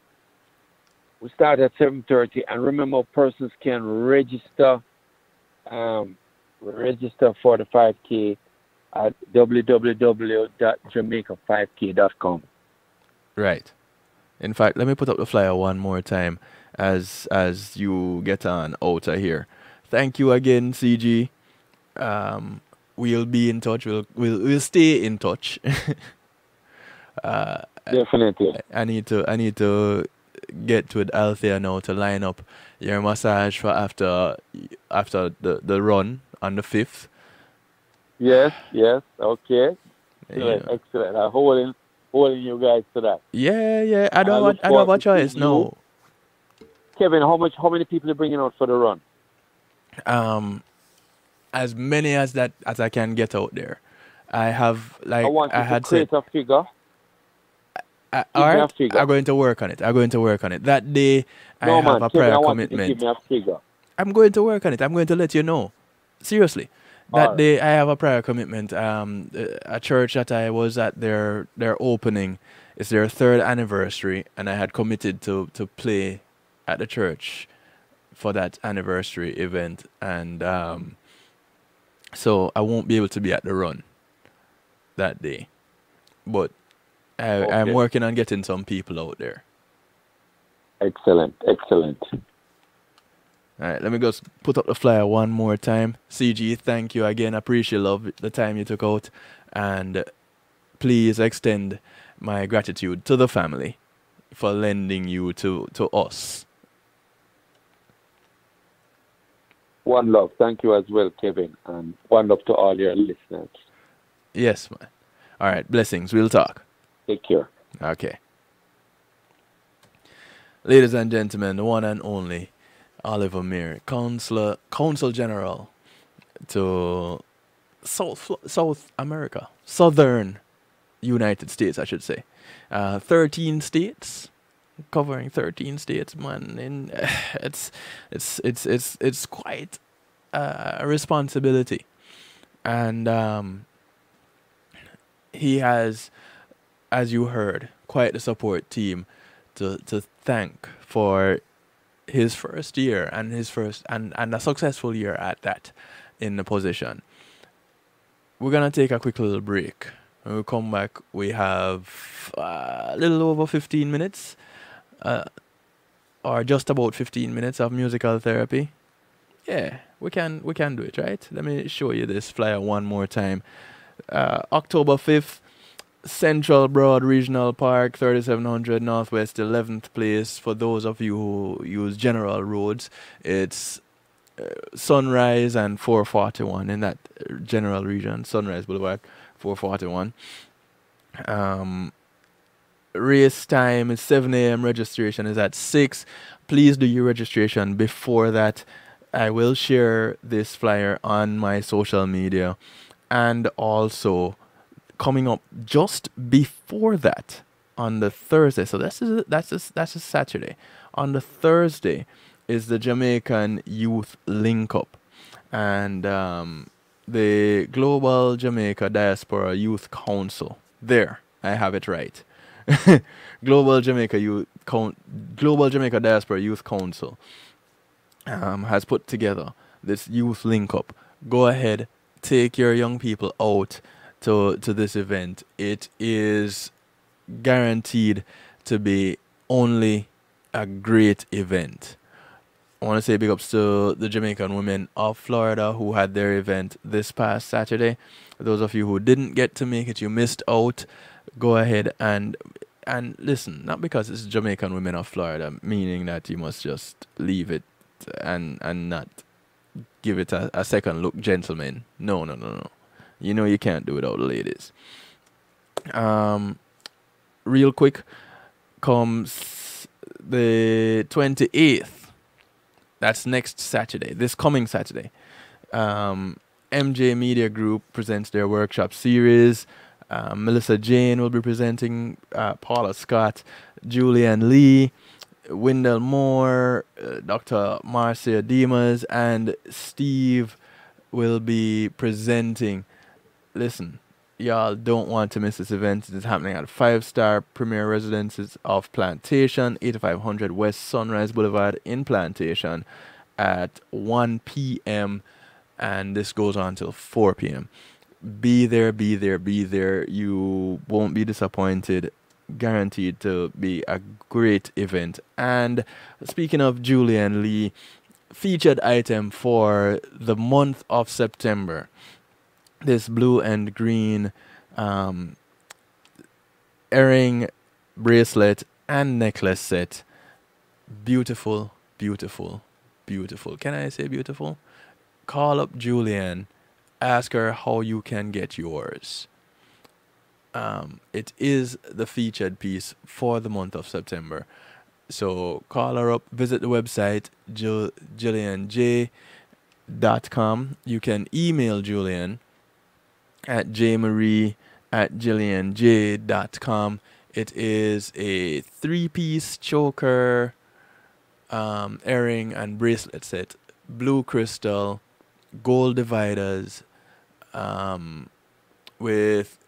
We start at 7:30, and remember, persons can register for the 5K at www.jamaica5k.com. right. In fact, let me put up the flyer one more time as you get on out of here. Thank you again, CG. We'll be in touch. We'll stay in touch. Definitely. I need to get with Althea now to line up your massage for after the run on the 5th. Yes. Okay. Yeah, Excellent. I'm holding you guys to that. yeah. I And I don't look have forward a to choice. seeing you. No. Kevin, how many people are bringing out for the run? As many as I can get out there. I have I want you to had said. create a figure. All Give me a right, figure. I'm going to work on it. That day, I No, have man, a Kevin, prior I want you to give commitment. me a figure. I'm going to work on it. I'm going to let you know. Seriously. That All right. day, I have a prior commitment. A church that I was at their opening, it's their 3rd anniversary, and I had committed to play at the church for that anniversary event, and so I won't be able to be at the run that day. But I'm Okay. working on getting some people out there. Excellent. All right, let me just put up the flyer one more time. CG, thank you again. Appreciate the time you took out. And please extend my gratitude to the family for lending you to us. One love. Thank you as well, Kevin. And one love to all your listeners. Yes, man. All right, blessings. We'll talk. Take care. Okay. Ladies and gentlemen, the one and only Oliver Mair, Consul General to South America, Southern United States, I should say. 13 states, covering 13 states, man. And it's quite a responsibility, and he has, as you heard, quite a support team to thank for his first year and a successful year at that in the position. We're gonna take a quick little break. When we come back, we have a little over 15 minutes, or just about 15 minutes of musical therapy. Yeah, we can do it, right? Let me show you this flyer one more time. October 5th, Central Broad Regional Park, 3700 Northwest 11th place. For those of you who use general roads, it's Sunrise and 441 in that general region. Sunrise Boulevard, 441. Race time is 7 a.m. Registration is at 6. Please do your registration before that. I will share this flyer on my social media, and also coming up just before that on the Thursday. So that's a Saturday. On the Thursday is the Jamaican Youth Link Up, and the Global Jamaica Diaspora Youth Council. There, I have it right. Global Jamaica Diaspora Youth Council has put together this youth link up. Go ahead, take your young people out to this event. It is guaranteed to be only a great event. I want to say big ups to the Jamaican women of Florida who had their event this past Saturday. Those of you who didn't get to make it, you missed out. Go ahead and listen, not because it's Jamaican women of Florida, meaning that you must just leave it and not give it a second look, gentlemen. No. You know you can't do without the ladies. Real quick, come the 28th, that's next Saturday, this coming Saturday, MJ Media Group presents their workshop series. Melissa Jane will be presenting, Paula Scott, Julianne Lee, Wendell Moore, Dr. Marcia Dimas, and Steve will be presenting. Listen, y'all don't want to miss this event. It is happening at 5-star Premier Residences of Plantation, 8500 West Sunrise Boulevard in Plantation at 1 p.m. and this goes on till 4 p.m. Be there, be there, be there. You won't be disappointed. Guaranteed to be a great event. And speaking of Julianne Lee, featured item for the month of September, this blue and green earring, bracelet, and necklace set. Beautiful, beautiful, beautiful. Can I say beautiful? Call up Julianne. Ask her how you can get yours. It is the featured piece for the month of September. So call her up, visit the website, JillianJ.com. You can email Julianne at jmarie@jillianj.com. It is a 3-piece choker, earring, and bracelet set. Blue crystal, gold dividers, with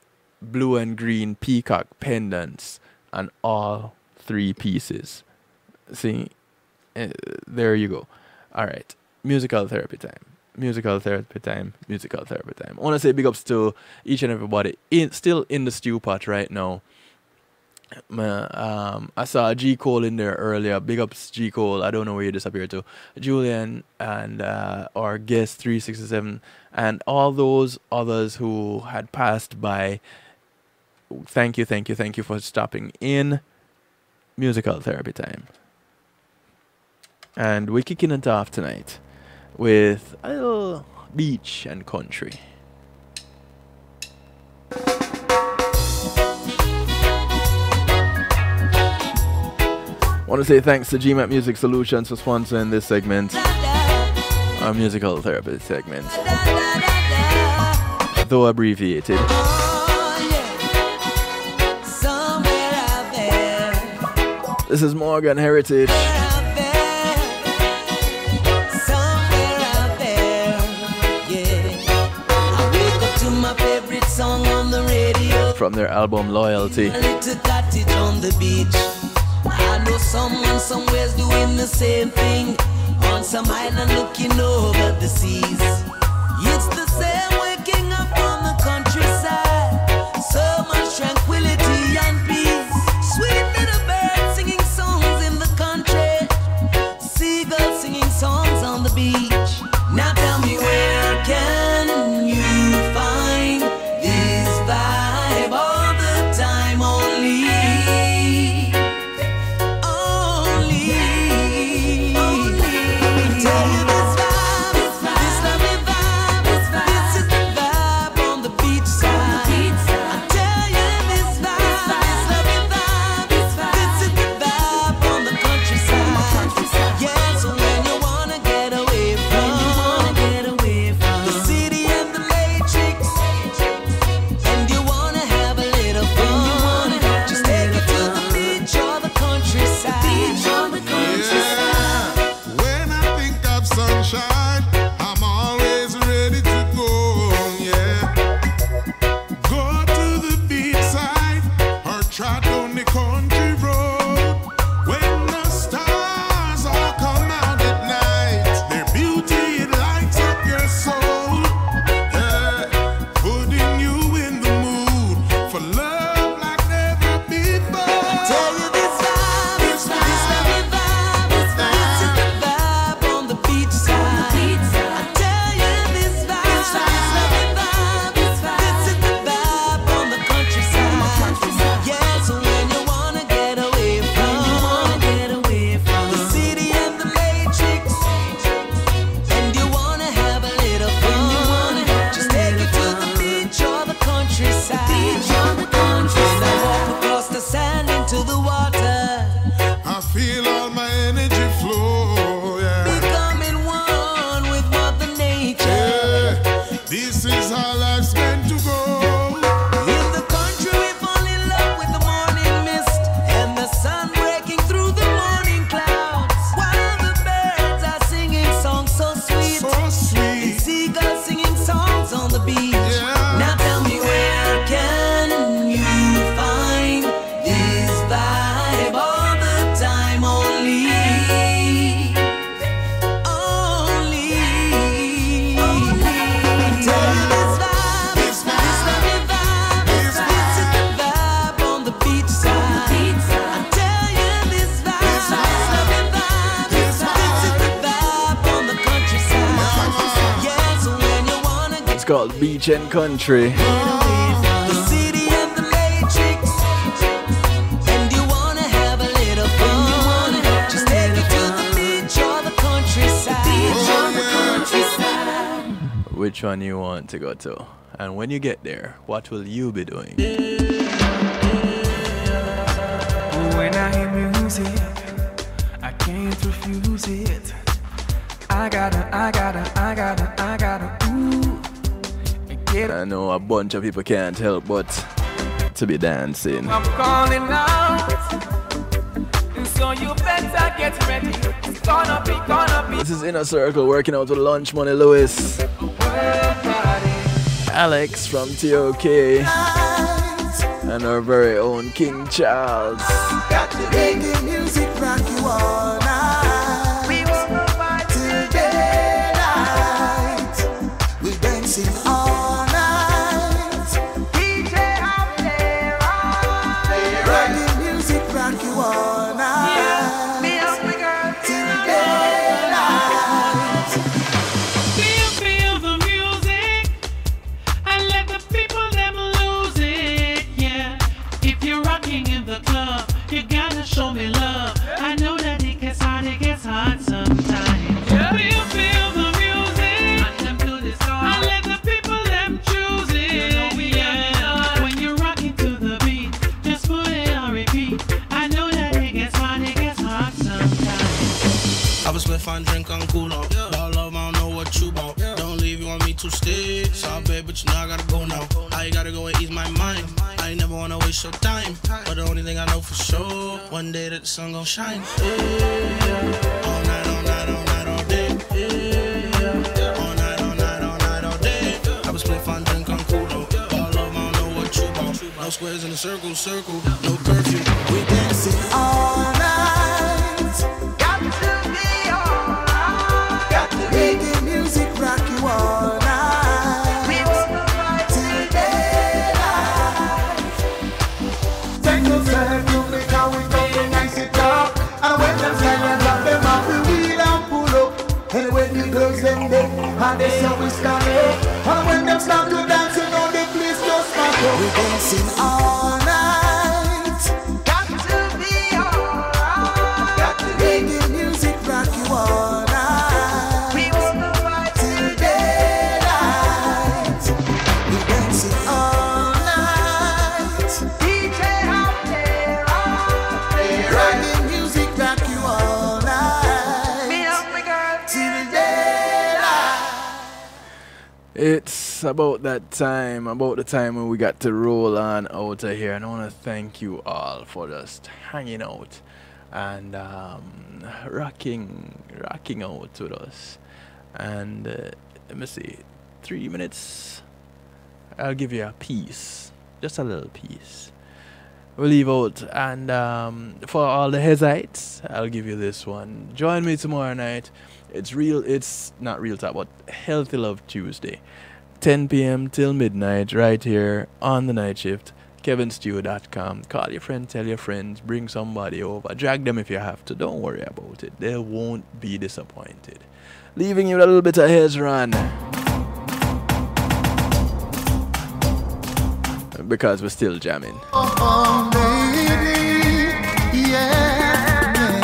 blue and green peacock pendants, and all 3 pieces. See, there you go. All right, musical therapy time. Musical therapy time. Musical therapy time. I want to say big ups to each and everybody still in the stew pot right now. I saw G Cole in there earlier. Big ups G Cole. I don't know where you disappeared to. Julian and our guest 367 and all those others who had passed by. Thank you for stopping in. Musical therapy time. And we're kicking it off tonight with a little beach and country. I want to say thanks to GMAT Music Solutions for sponsoring this segment, our musical therapy segment, though abbreviated. This is Morgan Heritage. From their album Loyalty. A little cottage on the beach. I know someone somewhere's doing the same thing, on some island looking over the seas. It's the same waking up on the countryside, so much tranquility and peace. Sweet little birds singing songs in the country, seagulls singing songs on the beach. Now tell me, where can you find this vibe all the time? Only tell you this vibe, this lovely vibe. This is how life's meant to go. In the country we fall in love with the morning mist and the sun breaking through the morning clouds, while the birds are singing songs so sweet, So sweet. and seagulls singing songs on the beach. Yeah. Now tell me, where can you find this vibe all the time? Only tell you this vibe, this lovely vibe, this is the vibe on the beach side. I tell you this vibe, this lovely vibe, this is the vibe on the countryside. Yeah, so when you wanna get It's called Beach and Country. the city of the matrix, and you wanna have a little fun, just take it to the beach or the countryside. Which one you want to go to? And when you get there, what will you be doing? When I hear music, I can't refuse it. I gotta, ooh. Get I know a bunch of people can't help but to be dancing. I'm calling out. So you better get ready. It's gonna be. This is Inner Circle working out with Lunch Money Lewis. Alex from TOK and our very own King Charles. Got to make the music rock you all night. We will provide Till daylight. We're dancing all night. DJ out there. Rock the music rock you all night. Me up, my girl. Till daylight. Feel the music and let the people them lose it, yeah. If you're rocking in the club, you gotta show me love. I know that it gets hard sometimes. Feel the music and let the people them choose it, yeah. When you're rocking to the beat, just put it on repeat. I know that it gets hard sometimes. I was split fine, drink on cool off. All love, I don't know what you want. Don't leave, you want me to stay. Sorry, babe, but you know I gotta go now. I gotta go and ease my mind. I ain't never wanna waste your time. But the only thing I know for sure, one day that the sun gon' shine. Yeah. All night, all night, all night, all day. Yeah. All night, all night, all night, all day. I was split fine, drink on cool off. All love, I don't know what you want. No squares in a circle, no curfew. We're dancing all night. Got to be alright. Got to make the music rock you all night. We will provide Till daylight. Take no circle, because we come to nice it up. And when them stand and drop them off, we wheel and pull up. And when the girls them there, and they say we stand up. And when them start to dance, you know the place just smack up. We're dancing all night. got to be alright. Got to make the music rock you all night. We will provide Till daylight. We're dancing all night. DJ out there. Rock the music rock you all night. Me up, my girl. Till daylight. It's about the time when we got to roll on out of here. And I want to thank you all for just hanging out and rocking out with us. And let me see, 3 minutes. I'll give you a piece, just a little piece. We'll leave out, and for all the Hezites, I'll give you this one. Join me tomorrow night. It's not Real Talk, but Healthy Love Tuesday, 10 p.m. till midnight, right here on the night shift. KevinStew.com. Call your friend, tell your friends, bring somebody over, drag them if you have to. Don't worry about it. They won't be disappointed. Leaving you with a little bit of Hezron, because we're still jamming. Oh, baby, yeah.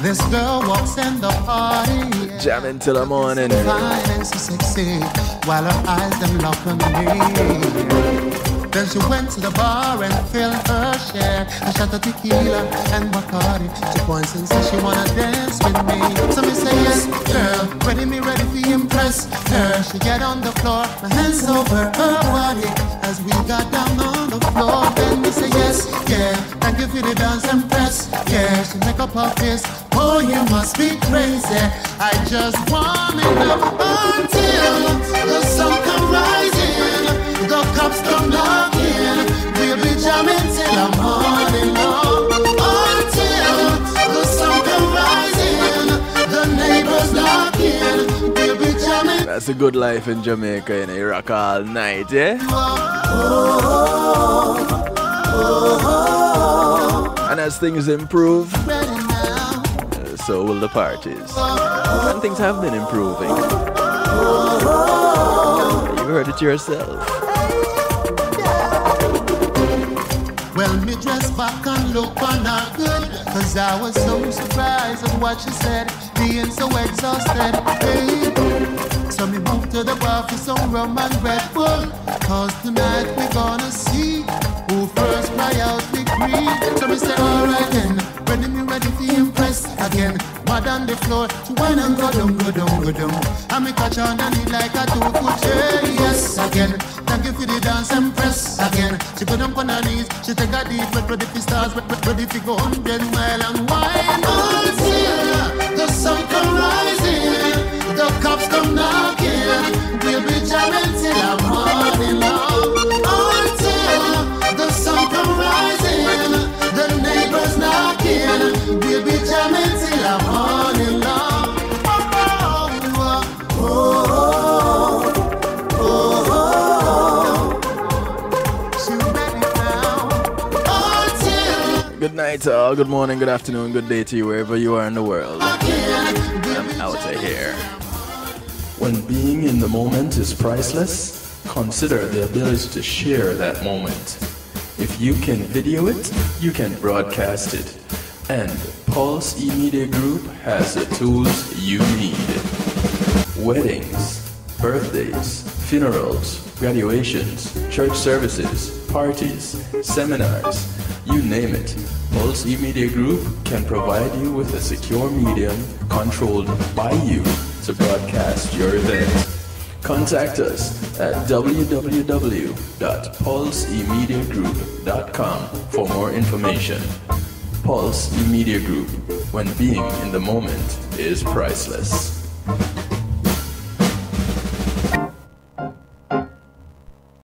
This girl walks in the party, yeah. Jamming till the morning. Fine and so sexy, while her eyes them lock on me. Then she went to the bar and filled her share. A shot of tequila and Bacardi. She points and says she wanna dance with me. So me say yes, girl, ready to impress her. She get on the floor, my hands over her body. As we got down on the floor, then me say yes, yeah, thank you for the dance and press. Yeah, she make up her face. Oh, you must be crazy. I just want it until the sun come rising, the cops come knocking. We'll be jamming till the morning long. Until the sun come rising, the neighbors knocking. We'll be jamming. That's a good life in Jamaica, you know, you rock all night, yeah? And as things improve, so will the parties. And things have been improving. You heard it yourself. Well, me dress back and look on her good, cause I was so surprised at what she said, being so exhausted. Hey. So me moved to the bar for some rum and Red Bull, cause tonight we gonna see who first cry out victory. So me say, alright then, ready to impress again. Mad on the floor, to wine and go down, go down, go down. And me catch on the knee like a 2-foot chair. Yes, again, thank you for the dance and press again. She go down on her knees, she take a deep breath, ready for stars, ready for go 100 mile and wine. Until the sun come rising, the cops come knocking. We'll be jamming till the morning long. Until the sun come rising, the neighbors knocking. We'll be jamming till the morning long. Good night, all. Good morning, good afternoon, good day to you, wherever you are in the world. I'm out of here. When being in the moment is priceless, consider the ability to share that moment. If you can video it, you can broadcast it. And Pulse E-Media Group has the tools you need. Weddings, birthdays, funerals, graduations, church services, parties, seminars, you name it. Pulse E-Media Group can provide you with a secure medium controlled by you to broadcast your event. Contact us at www.pulseemediagroup.com for more information. Pulse E-Media Group, when being in the moment is priceless.